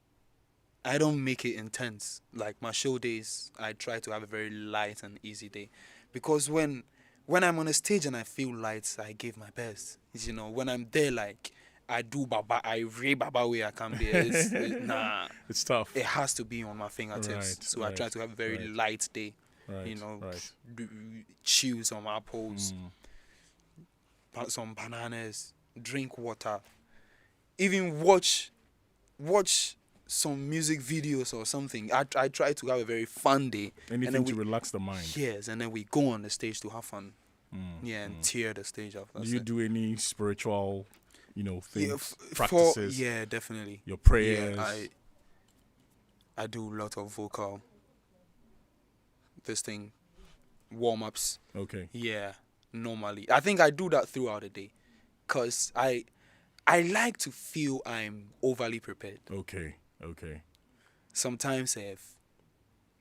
I don't make it intense. Like my show days, I try to have a very light and easy day. Because when I'm on a stage and I feel light, I give my best. When I'm there, like, I do baba, I re baba way I can be. Nah. It's tough. It has to be on my fingertips. Right, So I try to have a very right. light day. Right. Right. Chew some apples, some bananas, drink water, even watch some music videos or something. I try to have a very fun day. Anything to relax the mind. Yes, and then we go on the stage to have fun. And tear the stage up. Do you do any spiritual, things, Yeah, practices? yeah, definitely. Your prayers? Yeah, I do a lot of vocal, warm-ups. Okay. Yeah, normally. I think I do that throughout the day. Because I like to feel I'm overly prepared. Okay. Sometimes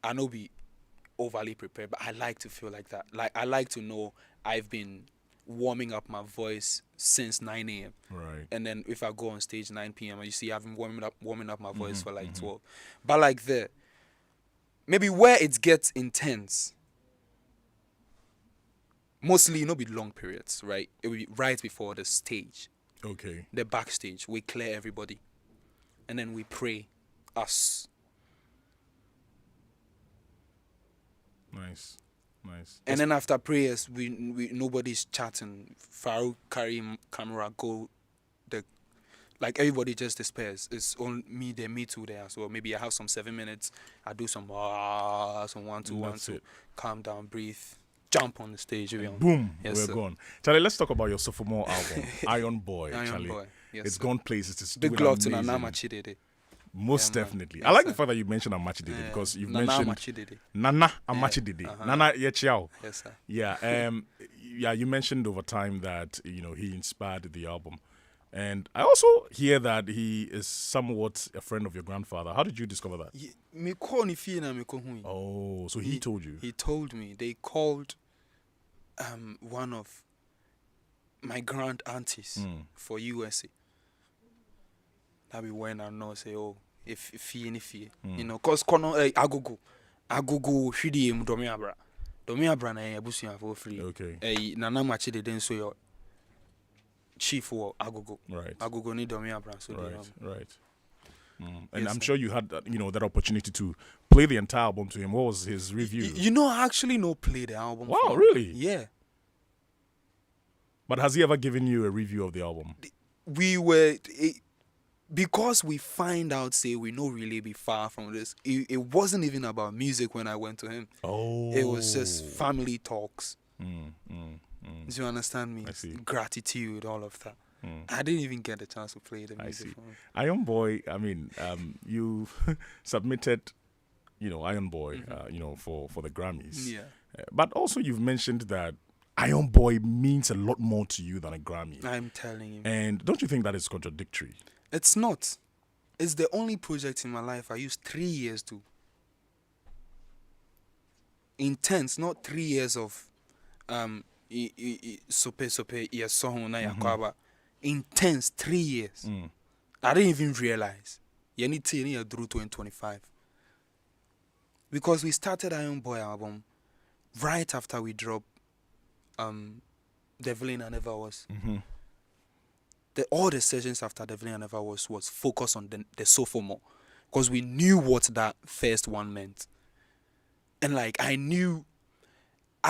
I know be overly prepared, but I like to feel like that. Like I like to know I've been warming up my voice since 9 a.m. Right. And then if I go on stage 9 p.m., you see I've been warming up my voice for like 12. But like maybe where it gets intense, mostly be long periods, right? It will be right before the stage, Okay. the backstage. We clear everybody, and then we pray, us. Nice. And then after prayers, we nobody's chatting. Farouk carry camera, go everybody just disperse. It's only me there, me too there. So maybe I have some 7 minutes. I do some 1 2 1 2. Calm down, breathe, jump on the stage. Boom. Yes, we're sir. gone. Charlie, let's talk about your sophomore album, Iron Boy. Iron Charlie. Boy. Yes, It's sir. gone places. It's Big doing love to amazing. Nana Machidede. Most Yeah, man. definitely. Yes, I like the sir. fact that you mentioned Amachidede because you've Nana mentioned Amachidede. Nana Amachidede. Nana Yechiao. Yes, sir. Yeah, yeah. You mentioned over time that he inspired the album, and I also hear that he is somewhat a friend of your grandfather. How did you discover that? Me call ni fie na me ko hui. Oh, so he told you. He told me. They called one of my grand aunties for USA. That be when I know say, oh, if fie ni fie. Cause agogo hwidi em domi abra. Domi abra na ebusu for free. Okay. Nana machi de den so your chief for agogo. Right. Agogo ni domi abra so Right. And Yes, I'm sir. sure you had that opportunity to play the entire album to him. What was his review? I actually no play the album. Wow, for him. really? Yeah. But has he ever given you a review of the album? We were because we find out say we no really be far from this. It wasn't even about music when I went to him. Oh. It was just family talks. Mm. Do you understand me? I see. Gratitude, all of that. I didn't even get the chance to play the music. see. For him. Iron Boy, I mean, you submitted, Iron Boy, for the Grammys. Yeah. But also you've mentioned that Iron Boy means a lot more to you than a Grammy. I'm telling you. And don't you think that is contradictory? It's not. It's the only project in my life I used 3 years to. Intense, not 3 years of intense 3 years. I didn't even realize. You need to through 2025. Because we started Iron Boy album right after we dropped The Villain I Never Was. All the sessions after The Villain I Never Was focused on the sophomore. Because we knew what that first one meant. And I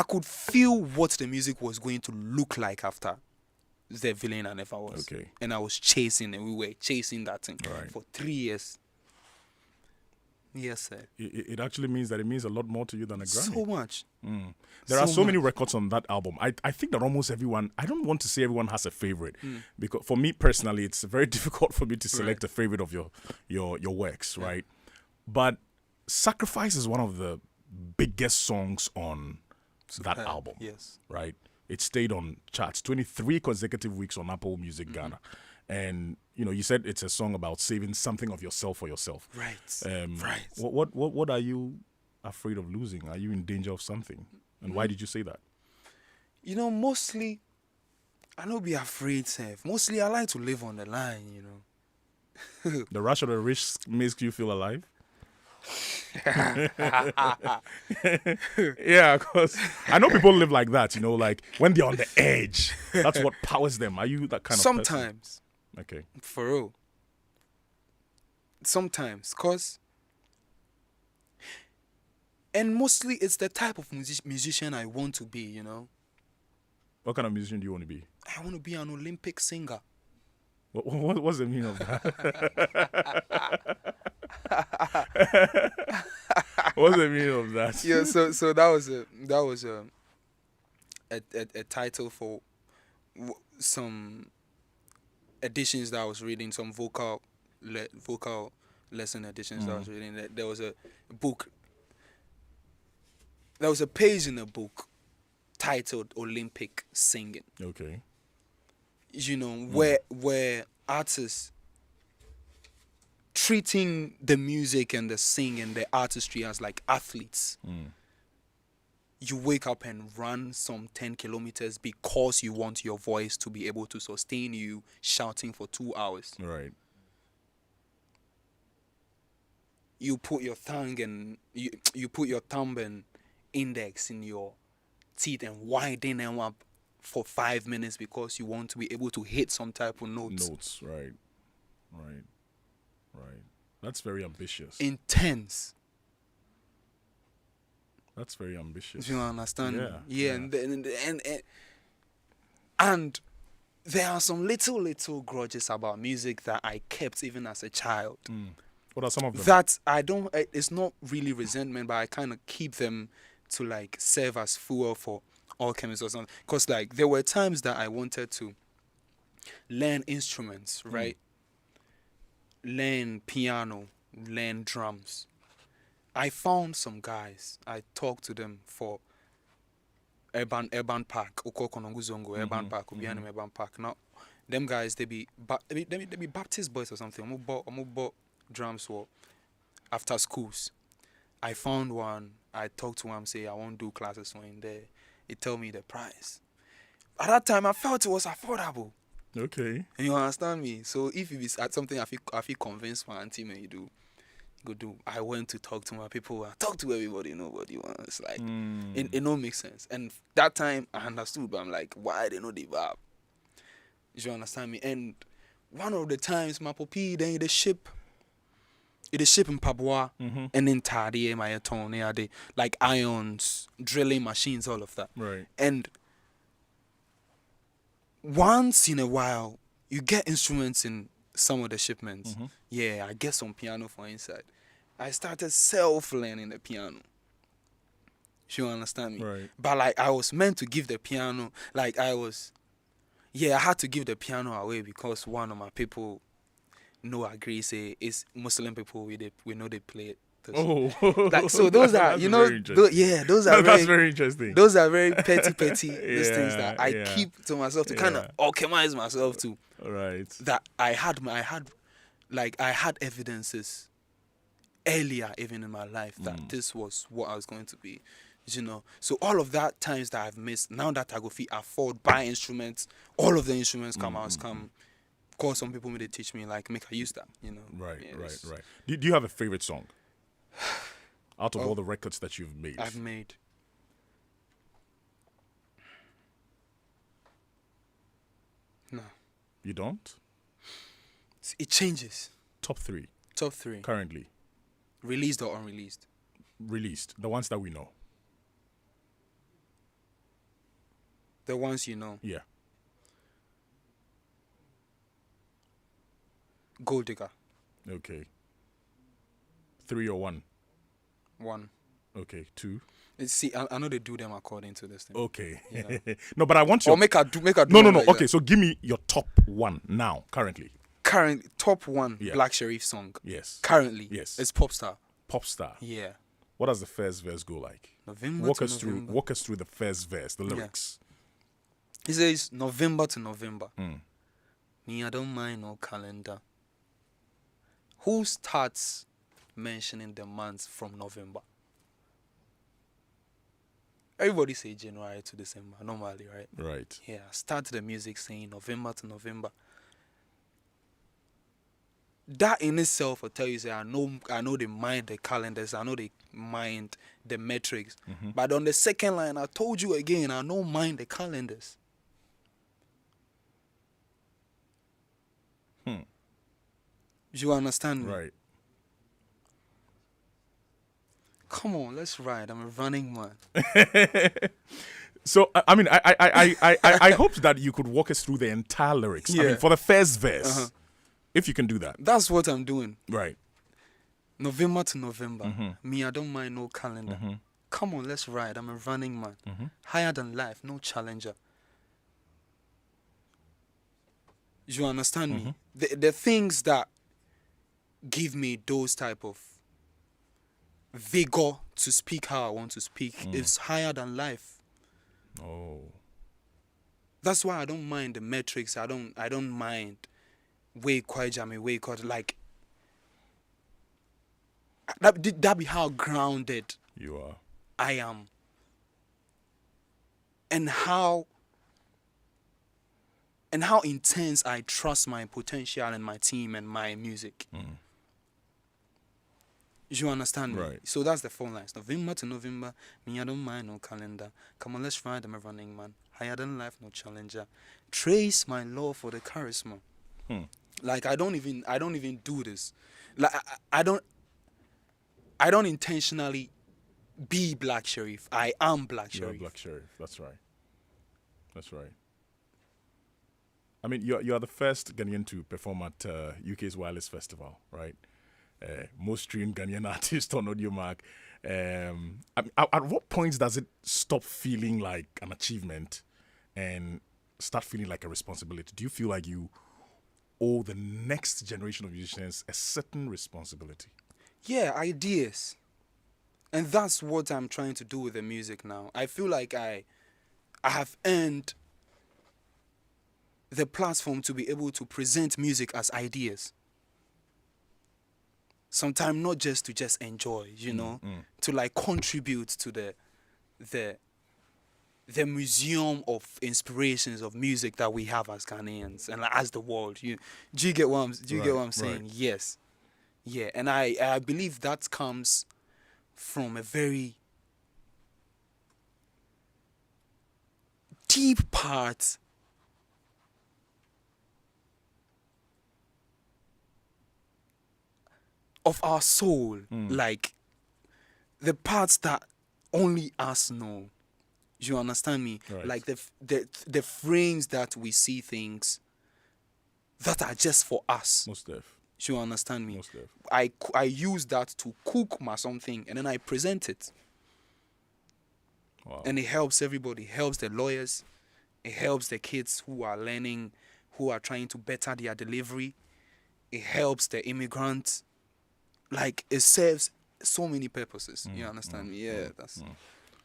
could feel what the music was going to look like after The Villain I Never Was. Okay. And I was chasing it. We were chasing that thing Right. for 3 years. Yes, sir. It actually means that it means a lot more to you than a Grammy. So much. There are so many much. records on that album. I think that almost everyone, I don't want to say everyone has a favorite, because for me personally, it's very difficult for me to select a favorite of your works, right? But Sacrifice is one of the biggest songs on that album, Yes. right? It stayed on charts 23 consecutive weeks on Apple Music Ghana. And you said it's a song about saving something of yourself for yourself. Right. Right. What are you afraid of losing? Are you in danger of something? And why did you say that? Mostly, I don't be afraid, Seth. Mostly, I like to live on the line, The rush or the risk makes you feel alive? Yeah, because I know people live like that, like when they're on the edge. That's what powers them. Are you that kind of person? Sometimes. Okay. For real. Sometimes. And mostly, it's the type of musician I want to be, What kind of musician do you want to be? I want to be an Olympic singer. What's the meaning of that? What's the meaning of that? Yeah, so that was a title for some editions that I was reading, some vocal lesson editions that I was reading. There was a book. There was a page in a book titled Olympic Singing. Okay. Where artists treating the music and the singing, the artistry as like athletes. You wake up and run some 10 kilometers because you want your voice to be able to sustain you shouting for 2 hours. Right. You put your tongue and you put your thumb and index in your teeth and widen them up for 5 minutes because you want to be able to hit some type of notes. Right. That's very ambitious. Intense. That's very ambitious. Do you understand? Yeah. And there are some little grudges about music that I kept even as a child. What are some of them? That I don't. It's not really resentment, but I kind of keep them to like serve as fuel for alchemists or something. Because like there were times that I wanted to learn instruments, right? learn piano, learn drums, I found some guys. I talked to them for urban park, Oko Konongo Zongo, urban park, Ubianum urban park. Now, them guys they be Baptist boys or something. I'm bought drums for after schools. I found one. I talked to him. Say I won't do classes for him there. He tell me the price. At that time, I felt it was affordable. Okay. And you understand me? So if it is at something I feel convinced my auntie may do, go do. I went to talk to my people. I talk to everybody. Nobody wants like it don't make sense. And that time I understood, but I'm like, why they know the vibe? You understand me? And one of the times my puppy then the ship. It is ship in Papua and then Tadi my tone they like irons, drilling machines, all of that. Right. And once in a while you get instruments in some of the shipments. Yeah, I get some piano for inside. I started self-learning the piano. You understand me? Right. But like I was meant to give the piano, like I had to give the piano away because one of my people agree say it's Muslim people we know they play it. Oh, Like so those are That's you know very interesting. those are That's very, very interesting. those are very petty these things that I Yeah. keep to myself to kind of optimize myself to Right. that I had evidences earlier even in my life that this was what I was going to be, you know. So all of that times that I've missed, now that I go afford buy instruments, all of the instruments come out come. Of course, some people may they teach me like make I use that, you know. Right. Yeah, Right. it's- Right. Do you have a favorite song out of all the records that you've made? I've made. No, You don't? it changes. Top 3 Top 3, currently released or unreleased. released. The ones that we know. The ones you know. Yeah. Gold Digger, Okay. 3 or 1? 1. Okay. 2. See, I know they do them according to this thing. Okay. Yeah. No, but I want you. Or make a do No. one like Okay, that. so give me your top 1 now, currently. Current top 1 Yeah. Black Sherif song. Yes. Currently, Yes. it's Popstar. Popstar. Yeah. What does the first verse go like? November Walk to us November. through the first verse, the lyrics. He says November to November. Mm. Me, I don't mind no calendar. Who starts mentioning the months from November? Everybody say January to December normally, right? Right. Yeah. Start the music saying November to November. That in itself will tell you, say, I know they mind the calendars, I know they mind the metrics. But on the second line, I told you again, I don't mind the calendars. You understand me? Right. Come on, let's ride. I'm a running man. So I mean, I hoped that you could walk us through the entire lyrics. I Yeah. mean, for the first verse, if you can do that. That's what I'm doing. Right. November to November. Me, I don't mind no calendar. Come on, let's ride. I'm a running man. Higher than life, no challenger. You understand me? The things that give me those type of vigor to speak how I want to speak is higher than life. Oh. That's why I don't mind the metrics. I don't mind way quite way quite like that be how grounded You are. I am. And how intense I trust my potential and my team and my music. You understand me? Right. So that's the 4 lines. November to November, me I don't mind no calendar. Come on, let's ride, I'm a running man. Higher than life, no challenger. Trace my love for the charisma. Like I don't even do this. Like I don't intentionally be Black Sherif. I am Black You're Sherif. Black Sherif. That's right. That's right. I mean, you are the first Ghanaian to perform at UK's Wireless Festival, right? Most streamed Ghanaian artist on Audiomark. At what points does it stop feeling like an achievement and start feeling like a responsibility? Do you feel like you owe the next generation of musicians a certain responsibility. Yeah, ideas. And that's what I'm trying to do with the music now. I feel like I have earned the platform to be able to present music as ideas. Sometimes not just to just enjoy, to like contribute to the museum of inspirations of music that we have as Ghanaians and like, as the world. Do you get what I'm saying? Right. Yes. Yeah, and I believe that comes from a very deep part of our soul, like the parts that only us know. You understand me? Right. Like the frames that we see things that are just for us. Most def. You understand me? Most def. I use that to cook my something and then I present it. Wow. And it helps everybody. It helps the lawyers. It helps the kids who are learning, who are trying to better their delivery. It helps the immigrants. Like, it serves so many purposes. You understand me? Yeah, that's...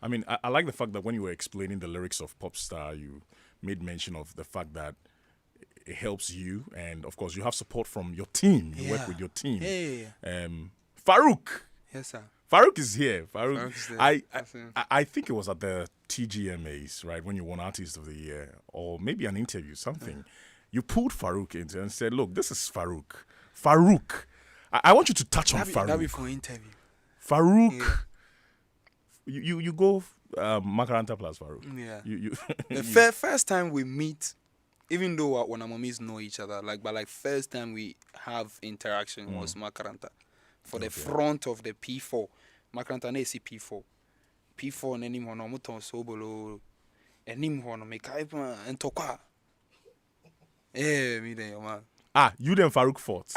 I mean, I like the fact that when you were explaining the lyrics of Popstar, you made mention of the fact that it helps you, and of course, you have support from your team. You work with your team. Yeah. Farouk. Yes, sir. Farouk is here. Farouk's there. I think it was at the TGMAs, right, when you won Artist of the Year, or maybe an interview, something. You pulled Farouk into and said, "Look, this is Farouk. Farouk. I want you to touch on Farouk. That'd be for interview. Farouk. Yeah. You go Makaranta plus Farouk. Yeah. You The first time we meet, even though when our mummies know each other, but first time we have interaction was Makaranta. For the front of the P4. Makaranta na esi P4. P4 na nim hono muton sobolo. Enim hono me kaipa entokwa. Me then man. You then Farouk fought.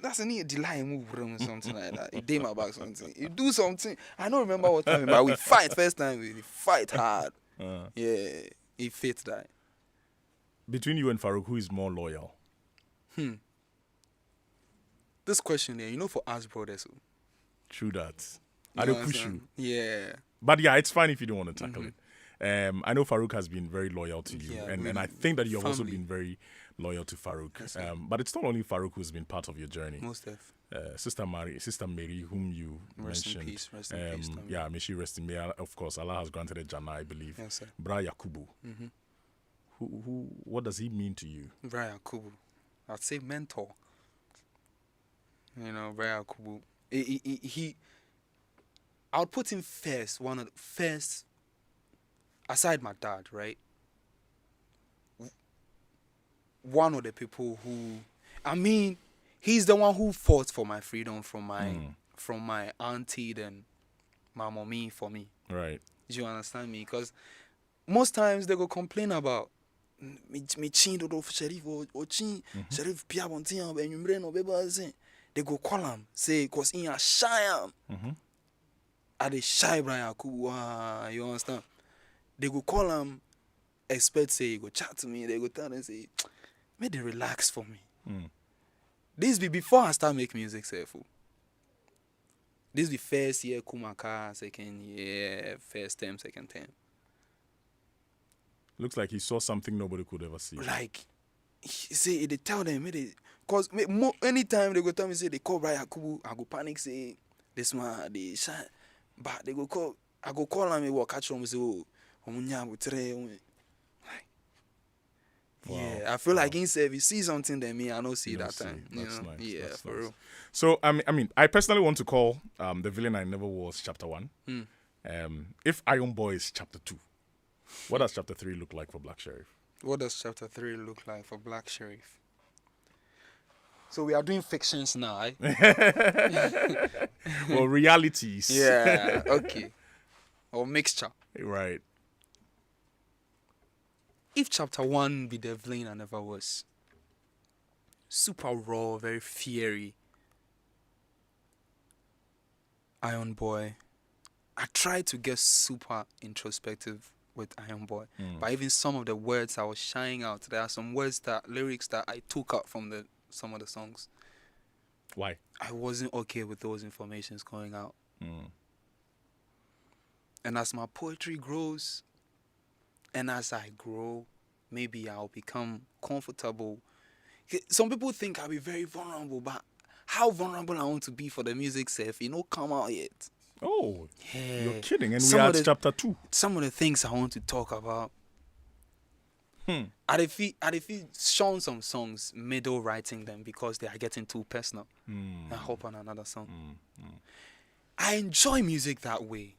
That's a neat delay move or something like that. You did my back something. You do something. I don't remember what time, but we fight first time. We fight hard. Yeah, he fit that. Between you and Farouk, who is more loyal? This question there, for us brothers. True that. You I know don't what push I'm you. saying? Yeah. But yeah, it's fine if you don't want to tackle it. I know Farouk has been very loyal to you, Yeah, and I think that you have also family. been very loyal to Farouk. Yes, sir. But it's not only Farouk who's been part of your journey. Most def. Sister Mary, whom you Rest in mentioned. peace, rest in peace, Tommy. Yeah, may she rest in. Of course, Allah has granted a Jannah, I believe. Yes, sir. Bra Yakubu. What does he mean to you? Brian Kubu. I'd say mentor. Brian Kubu. He I would put him first, aside my dad, right? One of the people who, he's the one who fought for my freedom from my auntie and my mommy for me. Right. Do you understand me? Because most times they go complain about me chin do Sherif or chin Sherif pia bontin and you no beba. They go call him say cause in a shy are the shy Brian Kubu. You understand? They go call him, expect say he go chat to me. They go tell them say, make they relax for me. This be before I start make music, self. This be first year Kumaka, second year, first term, second term. Looks like he saw something nobody could ever see. Like, say they tell them, cause anytime they go tell me say they call Brian Kubu, I go panic say this man they shy, but they go call, I go call him, walk catch him say Wow. Yeah, I feel like if you see something that me, I don't see that time. That's nice. Yeah, That's for nice. real. So I personally want to call The Villain I Never Was Chapter 1. If Iron Boy is Chapter 2, what does Chapter 3 look like for Black Sherif? What does Chapter 3 look like for Black Sherif? So we are doing fictions now, eh? Well, realities. Yeah, okay. Or mixture. Right. If Chapter 1 be the villain I never was, super raw, very fiery, Iron Boy, I tried to get super introspective with Iron Boy. But even some of the words I was shying out. There are some lyrics that I took out from some of the songs. Why? I wasn't okay with those informations going out. And as my poetry grows, and as I grow, maybe I'll become comfortable. Some people think I'll be very vulnerable, but how vulnerable I want to be for the music self, come out yet. Oh, Yeah. you're kidding. And Some we are of at chapter 2. Some of the things I want to talk about. I feel shown some songs, middle writing them because they are getting too personal. I hop on another song. I enjoy music that way.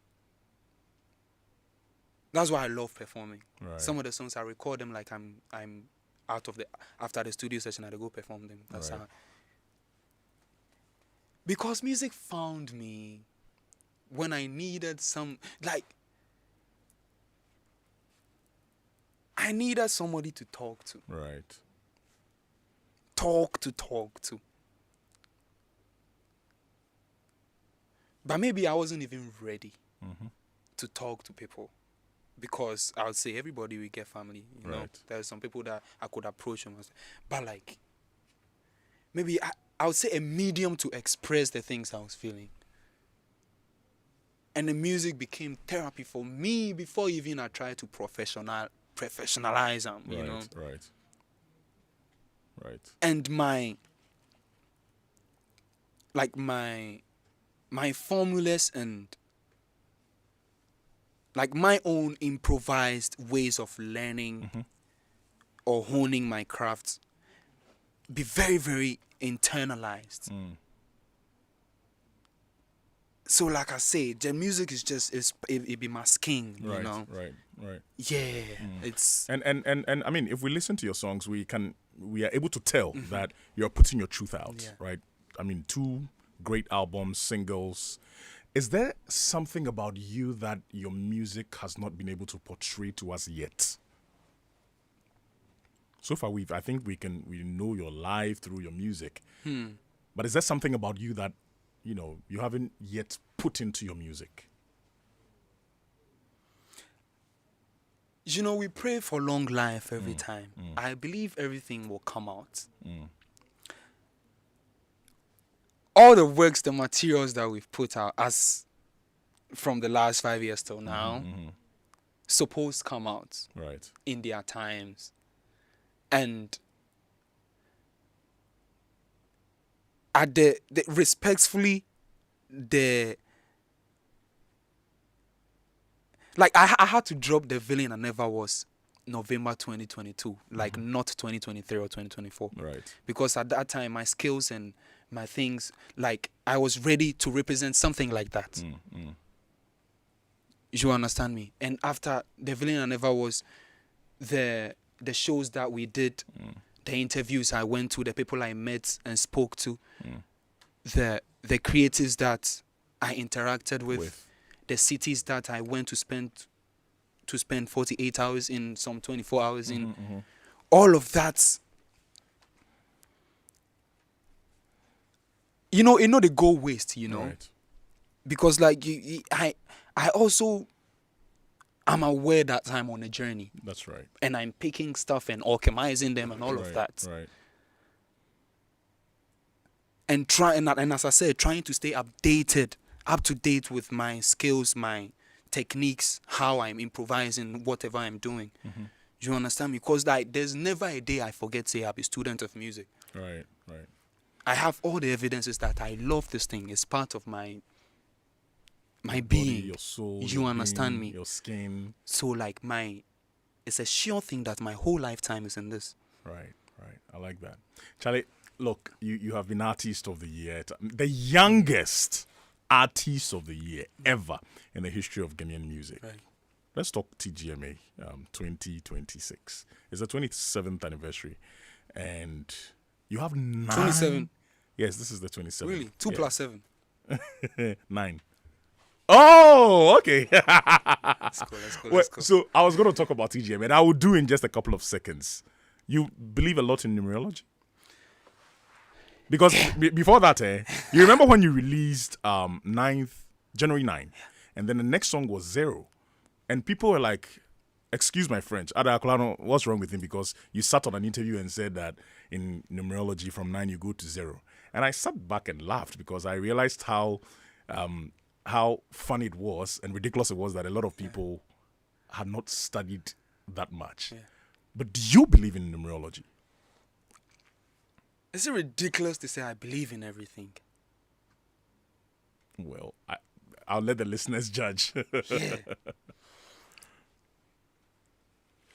That's why I love performing. Right. Some of the songs I record them like I'm after the studio session, I go perform them. That's Right. how. Because music found me when I needed I needed somebody to talk to. Right. Talk to. But maybe I wasn't even ready to talk to people. Because I would say everybody will get family. You know, Right. there's some people that I could approach them. But maybe I would say a medium to express the things I was feeling. And the music became therapy for me before even I tried to professionalize them, you know. Right. And my formulas and my own improvised ways of learning or honing my craft be very, very internalized. So like I say, the music is just it be my skin, you know. Right. Yeah, it's And I mean, if we listen to your songs, we are able to tell that you're putting your truth out, Yeah. right? I mean, 2 great albums, singles. Is there something about you that your music has not been able to portray to us yet? So far, I think we know your life through your music. But is there something about you that, you haven't yet put into your music? we pray for long life every time. I believe everything will come out. All the works, the materials that we've put out as from the last 5 years till now, supposed come out Right. in their times. And at the respectfully, I had to drop The Villain I Never Was November 2022, not 2023 or 2024. Right. Because at that time, my skills and my things, I was ready to represent something like that. You understand me? And after The Villain I Never Was, the shows that we did, the interviews I went to, the people I met and spoke to, the creatives that I interacted with, the cities that I went to spend 48 hours in, some 24 hours in, all of that. They go waste, Right. because I also am aware that I'm on a journey That's right. and I'm picking stuff and alchemizing them and all of that. Right. And as I said, trying to stay up to date with my skills, my techniques, how I'm improvising, whatever I'm doing. You understand me? Because there's never a day I forget, say, I'm a student of music. Right. I have all the evidences that I love this thing. It's part of my Your being. body, your soul. You your understand being, me? Your skin. So it's a sure thing that my whole lifetime is in this. Right. I like that. Charlie, look, you have been Artist of the Year. The youngest Artist of the Year ever in the history of Ghanaian music. Right. Let's talk TGMA 2026. It's the 27th anniversary. And you have 9. 27. Yes, this is the 27th. Really? 2 plus 7. 9. Oh, okay. Let's go. Well, so I was going to talk about TGM, and I will do in just a couple of seconds. You believe a lot in numerology? Because before that, you remember when you released January 9th, and then the next song was 0, and people were like, excuse my French, Ada Akolano, what's wrong with him? Because you sat on an interview and said that in numerology from 9 you go to 0. And I sat back and laughed because I realized how funny it was and ridiculous it was that a lot of people had not studied that much. Yeah. But do you believe in numerology? Is it ridiculous to say I believe in everything? Well, I'll let the listeners judge. Yeah.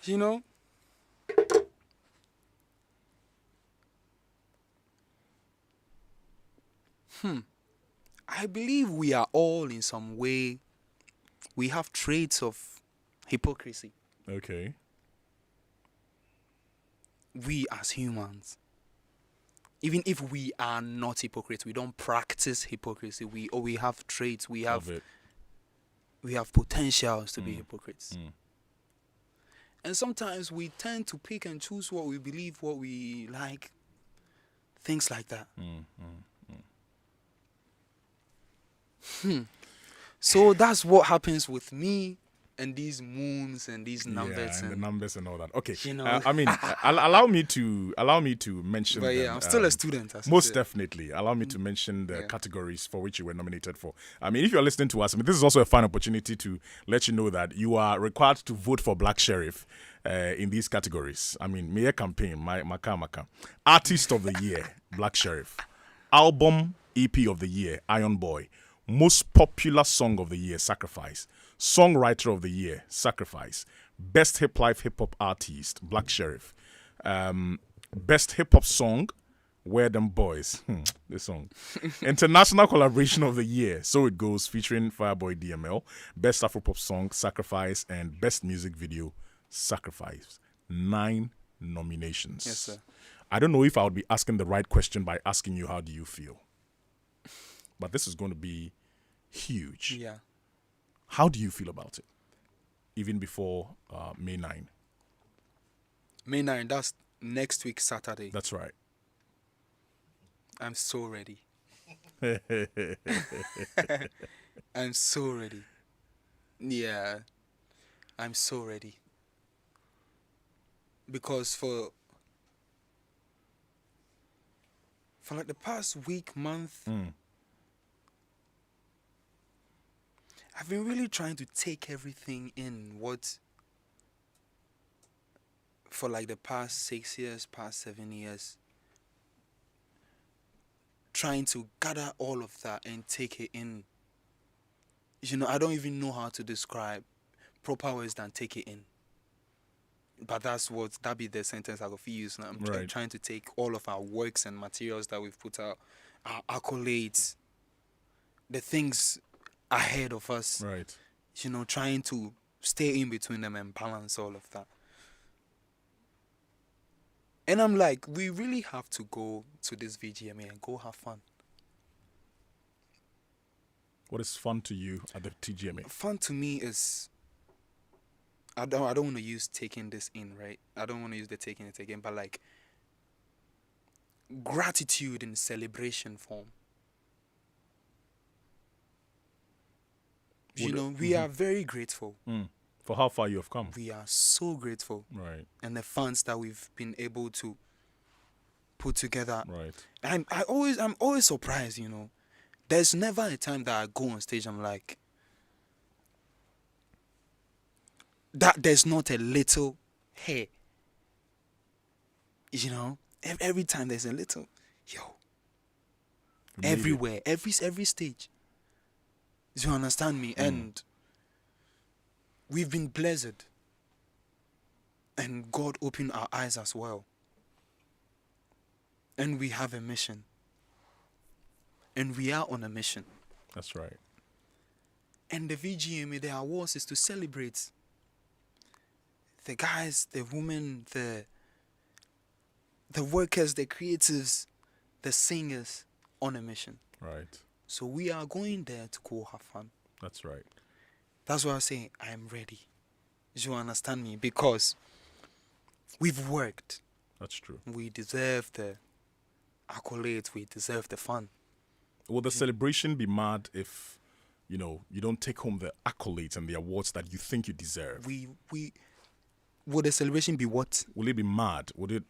You know? I believe we are all in some way, we have traits of hypocrisy. Okay. We as humans. Even if we are not hypocrites, we don't practice hypocrisy. We have traits, we have potentials to be hypocrites. And sometimes we tend to pick and choose what we believe, what we like, things like that. So that's what happens with me and these moons and these numbers and the numbers and all that. Okay, you know. I mean, allow me to mention. But yeah, them, I'm still a student. As I Most said. definitely. Allow me to mention the categories for which you were nominated for. I mean, if you're listening to us, I mean, this is also a fine opportunity to let you know that you are required to vote for Black Sherif in these categories. I mean, Mayor Campaign, Maka. Artist of the Year, Black Sherif. Album EP of the Year, Iron Boy. Most Popular Song of the Year, Sacrifice. Songwriter of the Year, Sacrifice. Best Hip Hop Artist, Black Sherif. Best Hip Hop Song, Where Them Boys. This song. International Collaboration of the Year, So It Goes, featuring Fireboy DML. Best Afropop Song, Sacrifice. And Best Music Video, Sacrifice. 9 nominations. Yes, sir. I don't know if I would be asking the right question by asking you, how do you feel? But this is going to be huge. Yeah. How do you feel about it? Even before May 9. May 9, that's next week, Saturday. That's right. I'm so ready. I'm so ready. Yeah. I'm so ready. Because for like the past week, month, I've been really trying to take everything in for like the past 6 years, past 7 years, trying to gather all of that and take it in. You know, I don't even know how to describe proper words than take it in. But that be the sentence I could use now. I'm trying to take all of our works and materials that we've put out, our accolades, the things ahead of us, Right. you know, trying to stay in between them and balance all of that. And I'm like, we really have to go to this VGMA and go have fun. What is fun to you at the TGMA? Fun to me is, I don't want to use taking this in, right? I don't want to use the taking it again, but like gratitude in celebration form. You know, we are very grateful. For how far you have come. We are so grateful. Right. And the funds that we've been able to put together. Right. I'm always surprised, you know. There's never a time that I go on stage, I'm like, that there's not a little hey. You know? Every time there's a little, everywhere, every stage. Do you understand me? And we've been blessed. And God opened our eyes as well. And we have a mission. And we are on a mission. That's right. And the VGMA, the awards is to celebrate the guys, the women, the workers, the creatives, the singers on a mission. Right. So we are going there to go have fun. That's right. That's why I say I'm ready. You understand me? Because we've worked. That's true. We deserve the accolades. We deserve the fun. Will the celebration be mad if, you know, you don't take home the accolades and the awards that you think you deserve? would the celebration be what? Will it be mad? Would it,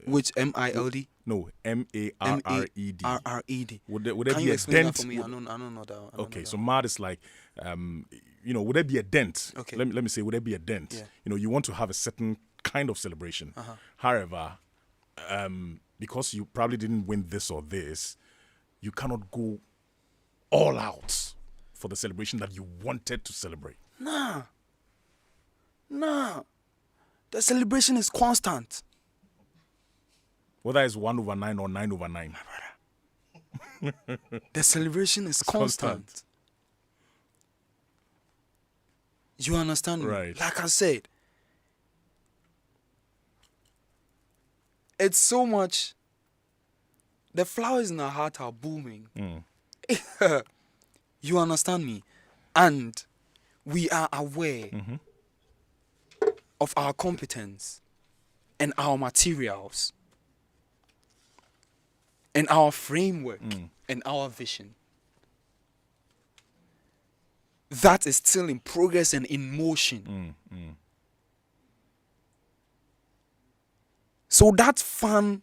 Which MILD? no, MARRED? RRED. Would there Can be you a explain dent? that for me? I don't know that. I don't Okay, know so that. mad is like, would there be a dent? Okay. Let me say, would there be a dent? Yeah. You want to have a certain kind of celebration. However, because you probably didn't win this or this, you cannot go all out for the celebration that you wanted to celebrate. Nah. The celebration is constant. Whether it's 1/9 or 9/9. The celebration is constant. You understand me? Right. Like I said, it's so much. The flowers in our heart are booming. You understand me? And we are aware of our competence and our materials and our framework and our vision. That is still in progress and in motion. So that fun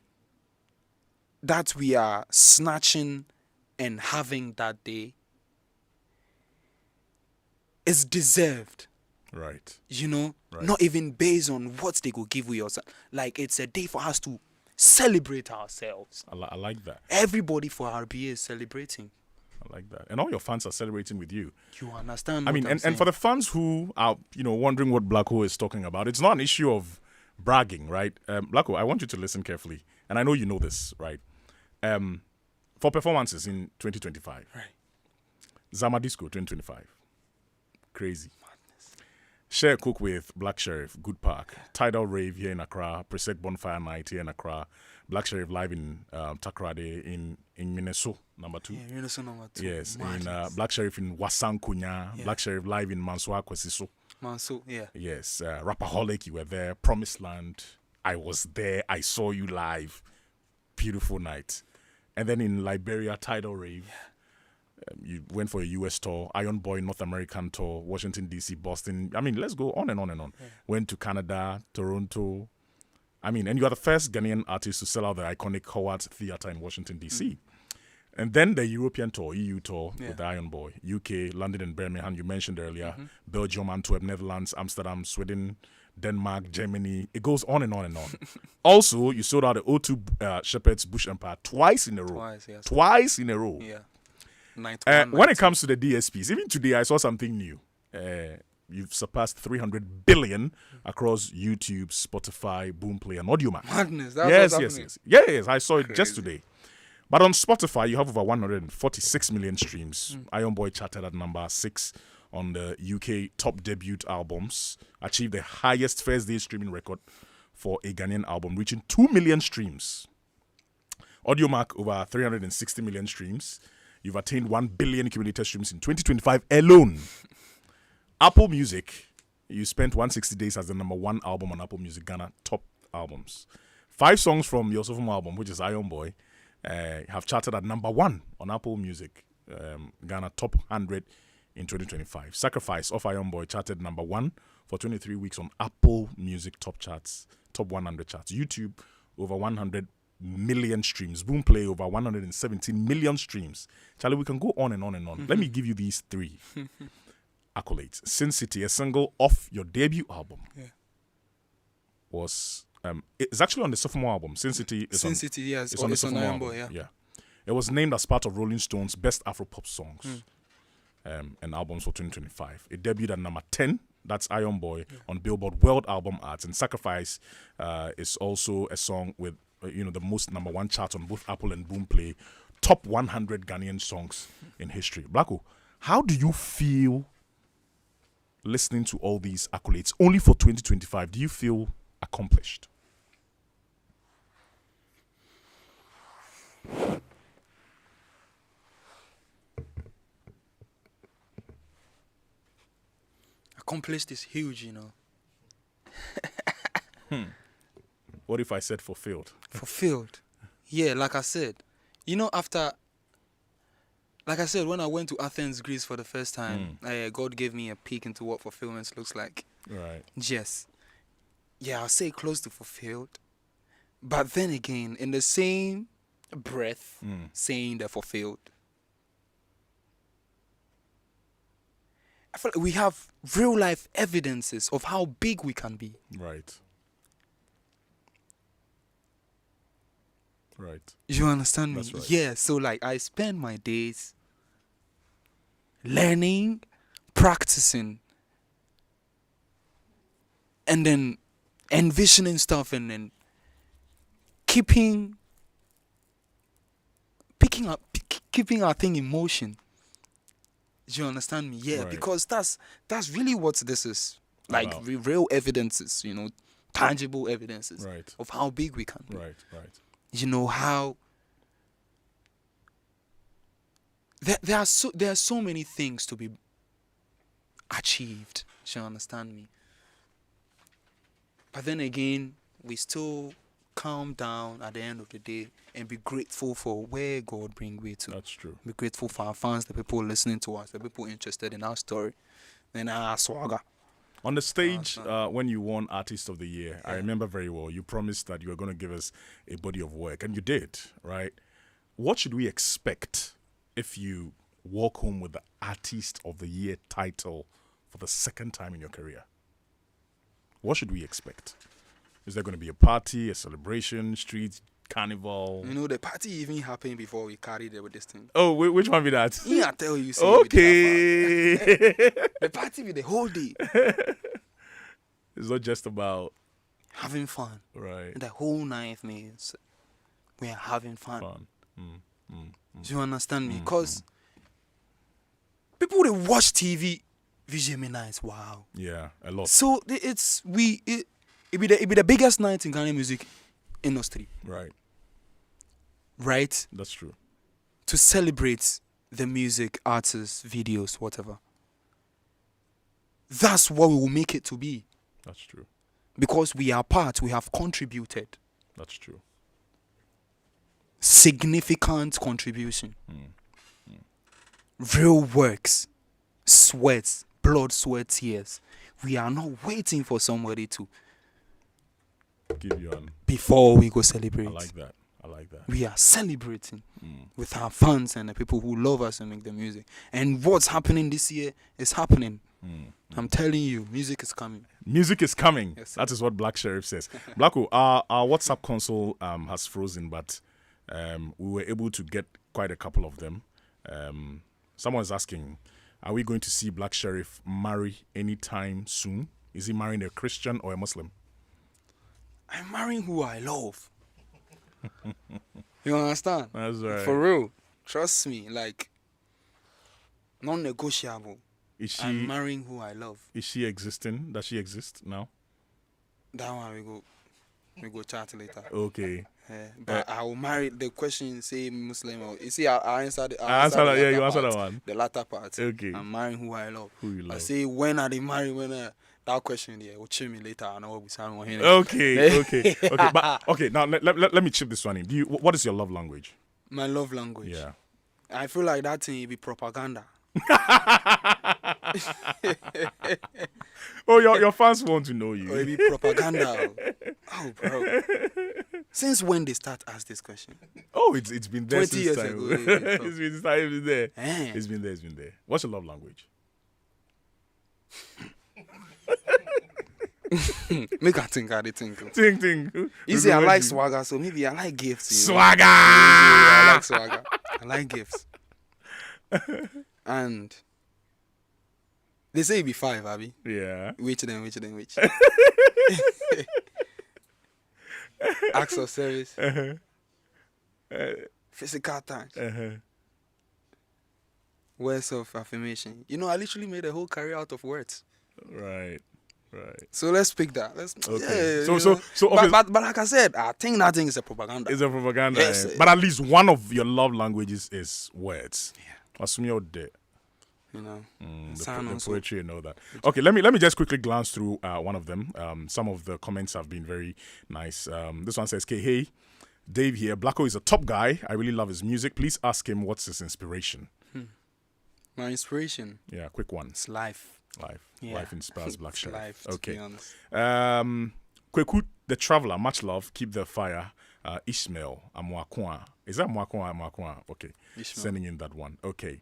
that we are snatching and having that day is deserved. Right. Right. Not even based on what they go give you or something. Like, it's a day for us to celebrate ourselves. I like that. Everybody for RBA is celebrating. I like that. And all your fans are celebrating with you. You understand I what mean, I'm and saying? for the fans who are, wondering what Blacko is talking about, it's not an issue of bragging, right? Blacko, I want you to listen carefully. And I know you know this, right? For performances in 2025. Right. Zama Disco 2025. Crazy. Share Cook with Black Sherif, Good Park. Tidal Rave here in Accra. Presec Bonfire Night here in Accra. Black Sherif live in Takrade in Minnesota, number 2. Yeah, Minnesota number 2. Yes, Madness. in Black Sherif in Wasankunya. Yeah. Black Sherif live in Mansoa Kwesiso. Manso, yeah. Yes, Rapaholic, you were there. Promised Land, I was there. I saw you live. Beautiful night. And then in Liberia, Tidal Rave. You went for a US tour, Iron Boy North American tour, Washington, D.C., Boston. I mean, let's go on and on and on. Yeah. Went to Canada, Toronto. I mean, and you are the first Ghanaian artist to sell out the iconic Howard Theatre in Washington, D.C. And then the European tour, EU tour with the Iron Boy. UK, London and Birmingham, you mentioned earlier. Belgium, Antwerp, Netherlands, Amsterdam, Sweden, Denmark, Germany. It goes on and on and on. Also, you sold out the O2 Shepherd's Bush Empire twice in a row. Twice in a row. Yeah. When it comes to the DSPs, even today I saw something new. You've surpassed 300 billion across YouTube, Spotify, Boomplay, and Audiomack. Madness. Yes. I saw it just today. But on Spotify, you have over 146 million streams. Iron Boy charted at number 6 on the UK top debut albums. Achieved the highest first day streaming record for a Ghanaian album, reaching 2 million streams. Audiomack over 360 million streams. You've attained 1 billion cumulative streams in 2025 alone. Apple Music, you spent 160 days as the number 1 album on Apple Music Ghana top albums. 5 songs from your sophomore album, which is Iron Boy, have charted at number 1 on Apple Music Ghana top 100 in 2025. Sacrifice of Iron Boy charted number 1 for 23 weeks on Apple Music top charts, top 100 charts. YouTube, over 100 million streams. Boomplay, over 117 million streams. Charlie, we can go on and on and on. Let me give you these 3 accolades. Sin City, a single off your debut album, was it's actually on the sophomore album. Sin City is on the sophomore album. Yeah. It was named as part of Rolling Stone's best Afro-pop songs and albums for 2025. It debuted at number 10. That's Iron Boy on Billboard World Album Arts. And Sacrifice is also a song with the most number 1 chart on both Apple and Boomplay, top 100 Ghanaian songs in history. Blacko, how do you feel listening to all these accolades only for 2025? Do you feel accomplished? Accomplished is huge, What if I said fulfilled? Fulfilled. Yeah, like I said, when I went to Athens, Greece for the first time, God gave me a peek into what fulfillment looks like. Right. Yes. yeah, I'll say close to fulfilled. But then again, in the same breath, saying they're fulfilled, I feel like we have real life evidences of how big we can be. Right. Right. You understand me? That's right. Yeah. So like, I spend my days learning, practicing, and then envisioning stuff, and then keeping our thing in motion. Do you understand me? Yeah, Right. because that's really what this is. Like About. real evidences, tangible evidences Right. of how big we can be. Right. Right. You know how there are so many things to be achieved. Do you understand me? But then again, we still calm down at the end of the day and be grateful for where God bring we to. That's true. Be grateful for our fans, the people listening to us, the people interested in our story, and our swagger. On the stage, when you won Artist of the Year, I Yeah. remember very well, you promised that you were going to give us a body of work, and you did, right? What should we expect if you walk home with the Artist of the Year title for the second time in your career? What should we expect? Is there going to be a party, a celebration, street carnival? The party even happened before we carried it with this thing. Oh, which one be that? Yeah, I tell you. See, we did that Okay. far. The party with the whole day. It's not just about, Having fun. right, The whole night means we are having fun. fun. Do you understand me? Because people they watch TV, VGMA nights, wow. Yeah, a lot. So it be the biggest night in Ghanaian music industry, Right, right? that's true. To celebrate the music, artists, videos, whatever. That's what we will make it to be. That's true. Because we are part, we have contributed. That's true. Significant contribution. Real works, sweats, blood, sweat, tears. We are not waiting for somebody to Give you an. before we go celebrate. I like that. I like that. We are celebrating with our fans and the people who love us and make the music. And what's happening this year is happening. I'm telling you, music is coming. Music is coming. Yes, sir. That is what Black Sherif says. Blacko, our WhatsApp console has frozen, but we were able to get quite a couple of them. Someone's asking, are we going to see Black Sherif marry anytime soon? Is he marrying a Christian or a Muslim? I'm marrying who I love. You understand? That's right. For real. Trust me, like non-negotiable. Is I'm she marrying who I love. existing? Does she exist now? That one we go chat later. Okay. But I will marry. The question say Muslim or you see I answered. I answered that. the Yeah, latter you answered part, that one. The latter part. Okay. I'm marrying who I love. Who you I love. say when are they married? That question there will chill me later. I know what we sound more here. Okay. But okay. Now let me chip this one in. What is your love language? My love language. Yeah. I feel like that thing be propaganda. Oh, your fans want to know Or you. it be propaganda. Oh, bro. Since when they start ask this question? Oh, it's been there 20 since years time. ago, yeah. It's been there. Eh. It's been there. What's your love language? Make I think. Ting. You see, I like swagger, so maybe I like gifts. Swagger. I like swagger. I like gifts. And they say it be 5, Abby. Yeah. Which? Acts of service. Physical touch. Words of affirmation. I literally made a whole career out of words. Right. So let's pick that. Okay. Yeah, So okay. but like I said, I think that thing is a propaganda. It's a propaganda. Yes. But at least one of your love languages is words. Yeah. Assume you're there. The The poetry and all that. Okay, let me just quickly glance through one of them. Some of the comments have been very nice. This one says, hey, Dave here. Blacko is a top guy. I really love his music. Please ask him what's his inspiration. My inspiration Yeah, quick one. is life. Life. Yeah. Life inspires Black It's Sherif. life, to Okay. be honest. Kweku, the traveler, much love. Keep the fire. Ishmael Amwakwa. Is that Amwakwa? Okay. Ishmael. Sending in that one. Okay.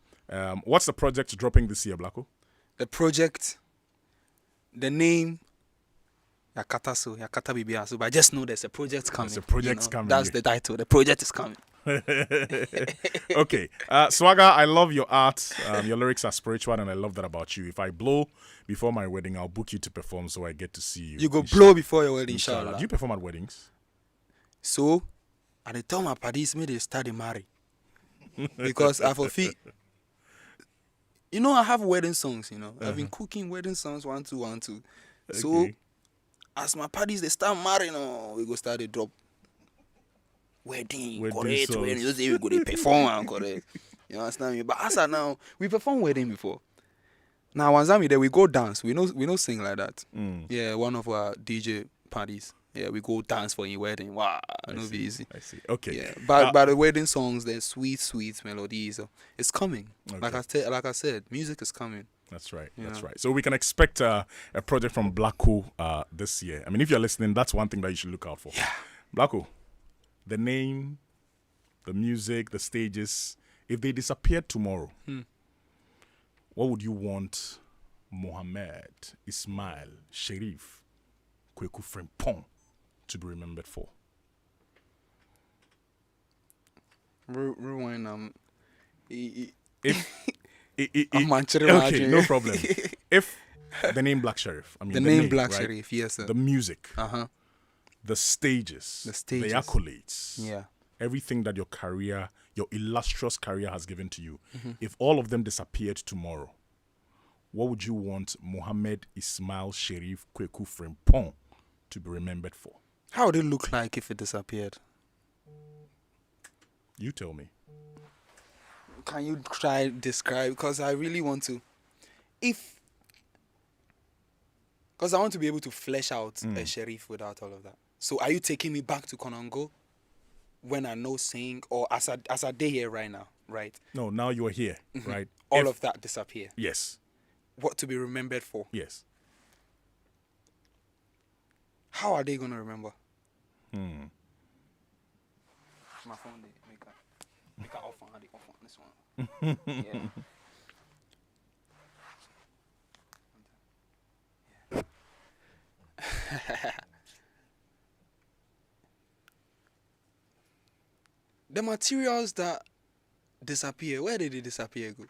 What's the project dropping this year, Blacko? The project, the name, Yakata Bibiasu, but I just know there's a project coming. There's a project coming. That's the title. The project is coming. Okay. Swagger, I love your art. Your lyrics are spiritual, and I love that about you. If I blow before my wedding, I'll book you to perform so I get to see you. You go blow before your wedding, inshallah. Do you perform at weddings? So, at the time my parties made they start to marry. Because I forfeit. You know, I have wedding songs, you know. I've been cooking wedding songs 1 2 1 2. So, Okay. as my parties they start marrying, we go start to drop wedding correct. songs. When you say we go to perform correct. You understand me? But as of now, we perform wedding before. Now once I'm there, we go dance. We know sing like that. Yeah, one of our DJ parties. Yeah, we go dance for your wedding. Wow, no be easy. I see. Okay. Yeah, but the wedding songs, they're sweet melodies. It's coming. Okay. Like I said, music is coming. That's right. You That's know. right. So we can expect a project from Blacko this year. I mean, if you're listening, that's one thing that you should look out for. Yeah. Blacko, the name, the music, the stages, if they disappeared tomorrow, what would you want Mohammed, Ismail, Sherif, Kweku Frimpong to be remembered for? Rewind. Okay, no problem. If the name Black Sherif, I mean The name Black right? Sherif, yes, sir. The music, The stages, the accolades, Yeah. everything that your career, your illustrious career has given to you, if all of them disappeared tomorrow, what would you want Mohammed Ismail Sherif Kweku Frimpong to be remembered for? How would it look like if it disappeared? You tell me. Can you try describe? Because I really want to. Because I want to be able to flesh out a Sherif without all of that. So are you taking me back to Konongo when I know sing, or as I day here right now, right? No, now you are here, right? All If- of that disappear. Yes, What to be remembered for? yes. How are they gonna remember? My phone they make a off on this one. Yeah. The materials that disappear, where did they disappear go?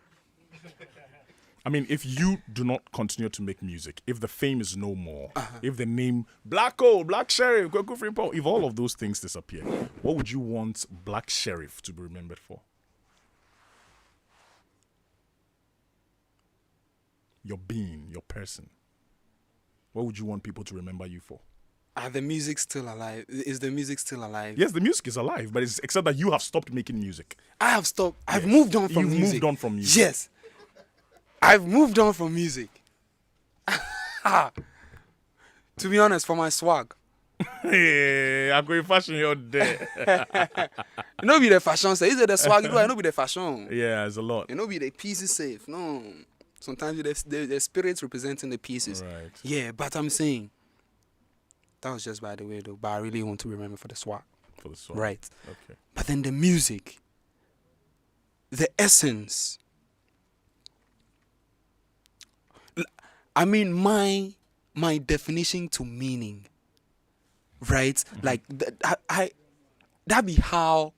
I mean, if you do not continue to make music, if the fame is no more, if the name Blacko, Black Sheriff, Kweku Frimpong, if all of those things disappear, what would you want Black Sheriff to be remembered for? Your being, your person. What would you want people to remember you for? Are the music still alive? Is the music still alive? Yes, the music is alive, but it's except that you have stopped making music. I have stopped. I've Yes. moved on from You've music. moved on from music. Yes. I've moved on from music. To be honest, for my swag. Hey, I'm going fashion your day. You know be the fashion say, is it the swag? You know be the fashion. Yeah, it's a lot. You know be the pieces safe. No. Sometimes the spirits representing the pieces. Right. Yeah, but I'm saying that was just by the way though. But I really want to remember for the swag. For the song. Right. Okay. But then the music, the essence. I mean, my definition to meaning, right? Like that be how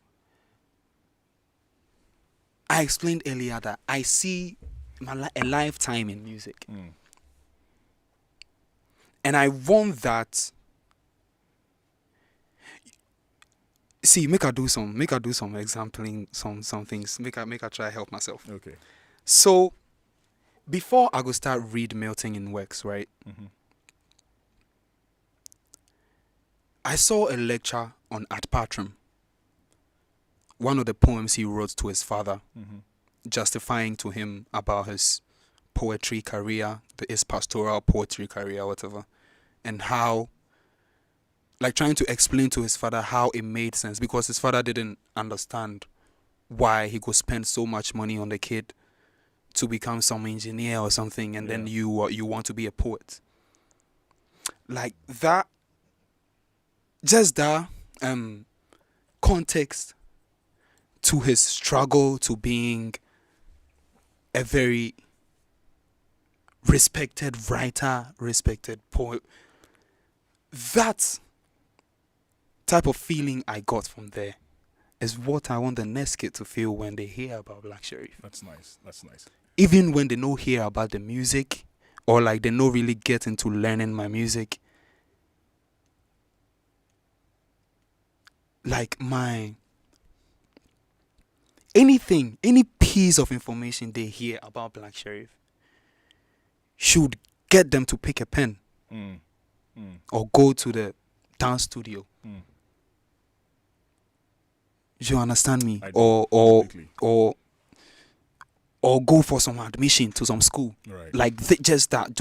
I explained earlier that I see a lifetime in music, and I want that. See, make I do some exampling some things. Make I try help myself. Okay. So, before I go start read melting in works, right? I saw a lecture on Ad Patrum. One of the poems he wrote to his father, justifying to him about his poetry career, his pastoral poetry career, whatever, and how, like trying to explain to his father how it made sense, because his father didn't understand why he could spend so much money on the kid to become some engineer or something, and then you want to be a poet. Like that just that context to his struggle to being a very respected writer, respected poet. That type of feeling I got from there is what I want the next kid to feel when they hear about Black Sherif. That's nice. That's nice. Even when they don't hear about the music, or like they don't really get into learning my music, like any piece of information they hear about Black Sherif should get them to pick a pen or go to the dance studio. Do you understand me? I do, Or completely. or go for some admission to some school. Right. Like just that.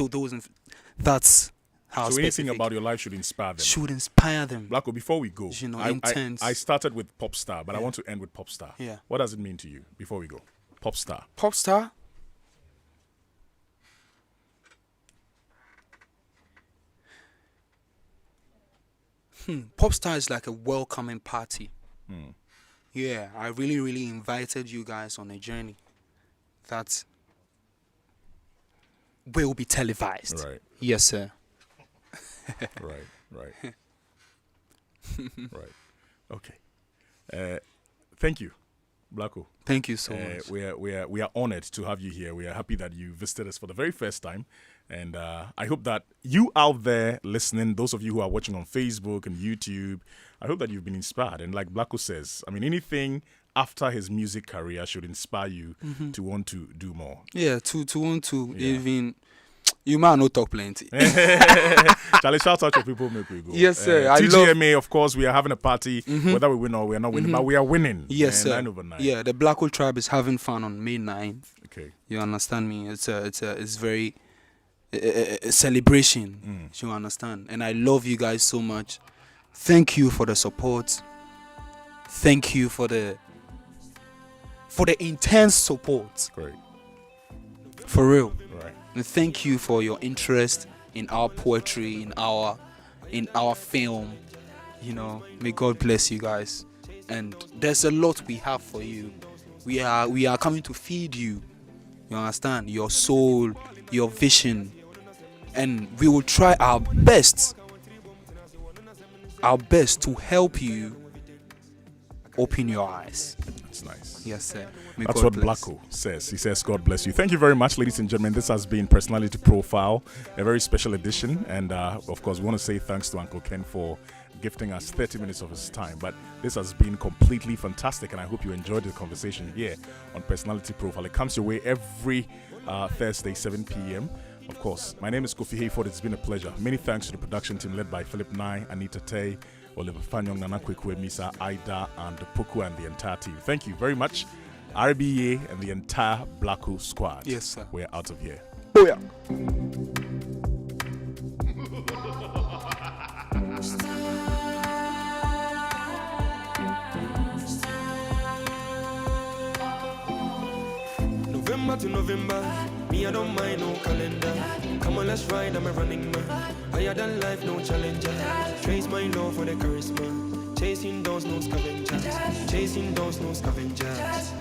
That's how. So anything specific about your life should inspire them. should inspire them. Blacko, before we go, You know, I intense. started with pop star, but I want to end with pop star. Yeah. What does it mean to you before we go? Pop star. Pop star. Pop star is like a welcoming party. Yeah, I really invited you guys on a journey that will be televised. Right. Yes, sir. Right. Right. Okay. Thank you, Blacko. Thank you so much. We are honored to have you here. We are happy that you visited us for the very first time, and I hope that you out there listening, those of you who are watching on Facebook and YouTube, I hope that you've been inspired. And like Blacko says, I mean, anything after his music career should inspire you to want to do more. Yeah, to want to even. You might not talk plenty. Charlie, shout out to people, make we go. Yes, sir. I TGMA, of course, we are having a party, whether we win or we are not winning, but we are winning. Yes, sir. 9/9. Yeah, the Blacko tribe is having fun on May 9th. Okay. You understand me? It's very a celebration. You understand? And I love you guys so much. Thank you for the support. Thank you for the intense support. Great. For real. Right. And thank you for your interest in our poetry, in our film. You know, may God bless you guys. And there's a lot we have for you. We are coming to feed you. You understand? Your soul, your vision. And we will try our best to help you open your eyes. That's nice. Yes, sir. May That's God what bless. Blacko says. He says, God bless you. Thank you very much, ladies and gentlemen. This has been Personality Profile, a very special edition. And, of course, we want to say thanks to Uncle Ken for gifting us 30 minutes of his time. But this has been completely fantastic, and I hope you enjoyed the conversation here on Personality Profile. It comes your way every Thursday, 7 p.m. Of course, my name is Kofi Hayford. It's been a pleasure. Many thanks to the production team led by Philip Nye, Anita Tay, Oliver Fanyong, Nana Kwekwe, Misa, Aida, and Poku, and the entire team. Thank you very much. RBA and the entire Blacko squad. Yes, sir. We're out of here. Oh, yeah. November to November, me I don't mind no calendar. Come on, let's ride, I'm a running man. Higher than life, no challenger. Trace my love for the charisma. Chasing those no scavengers. Chasing those no scavengers.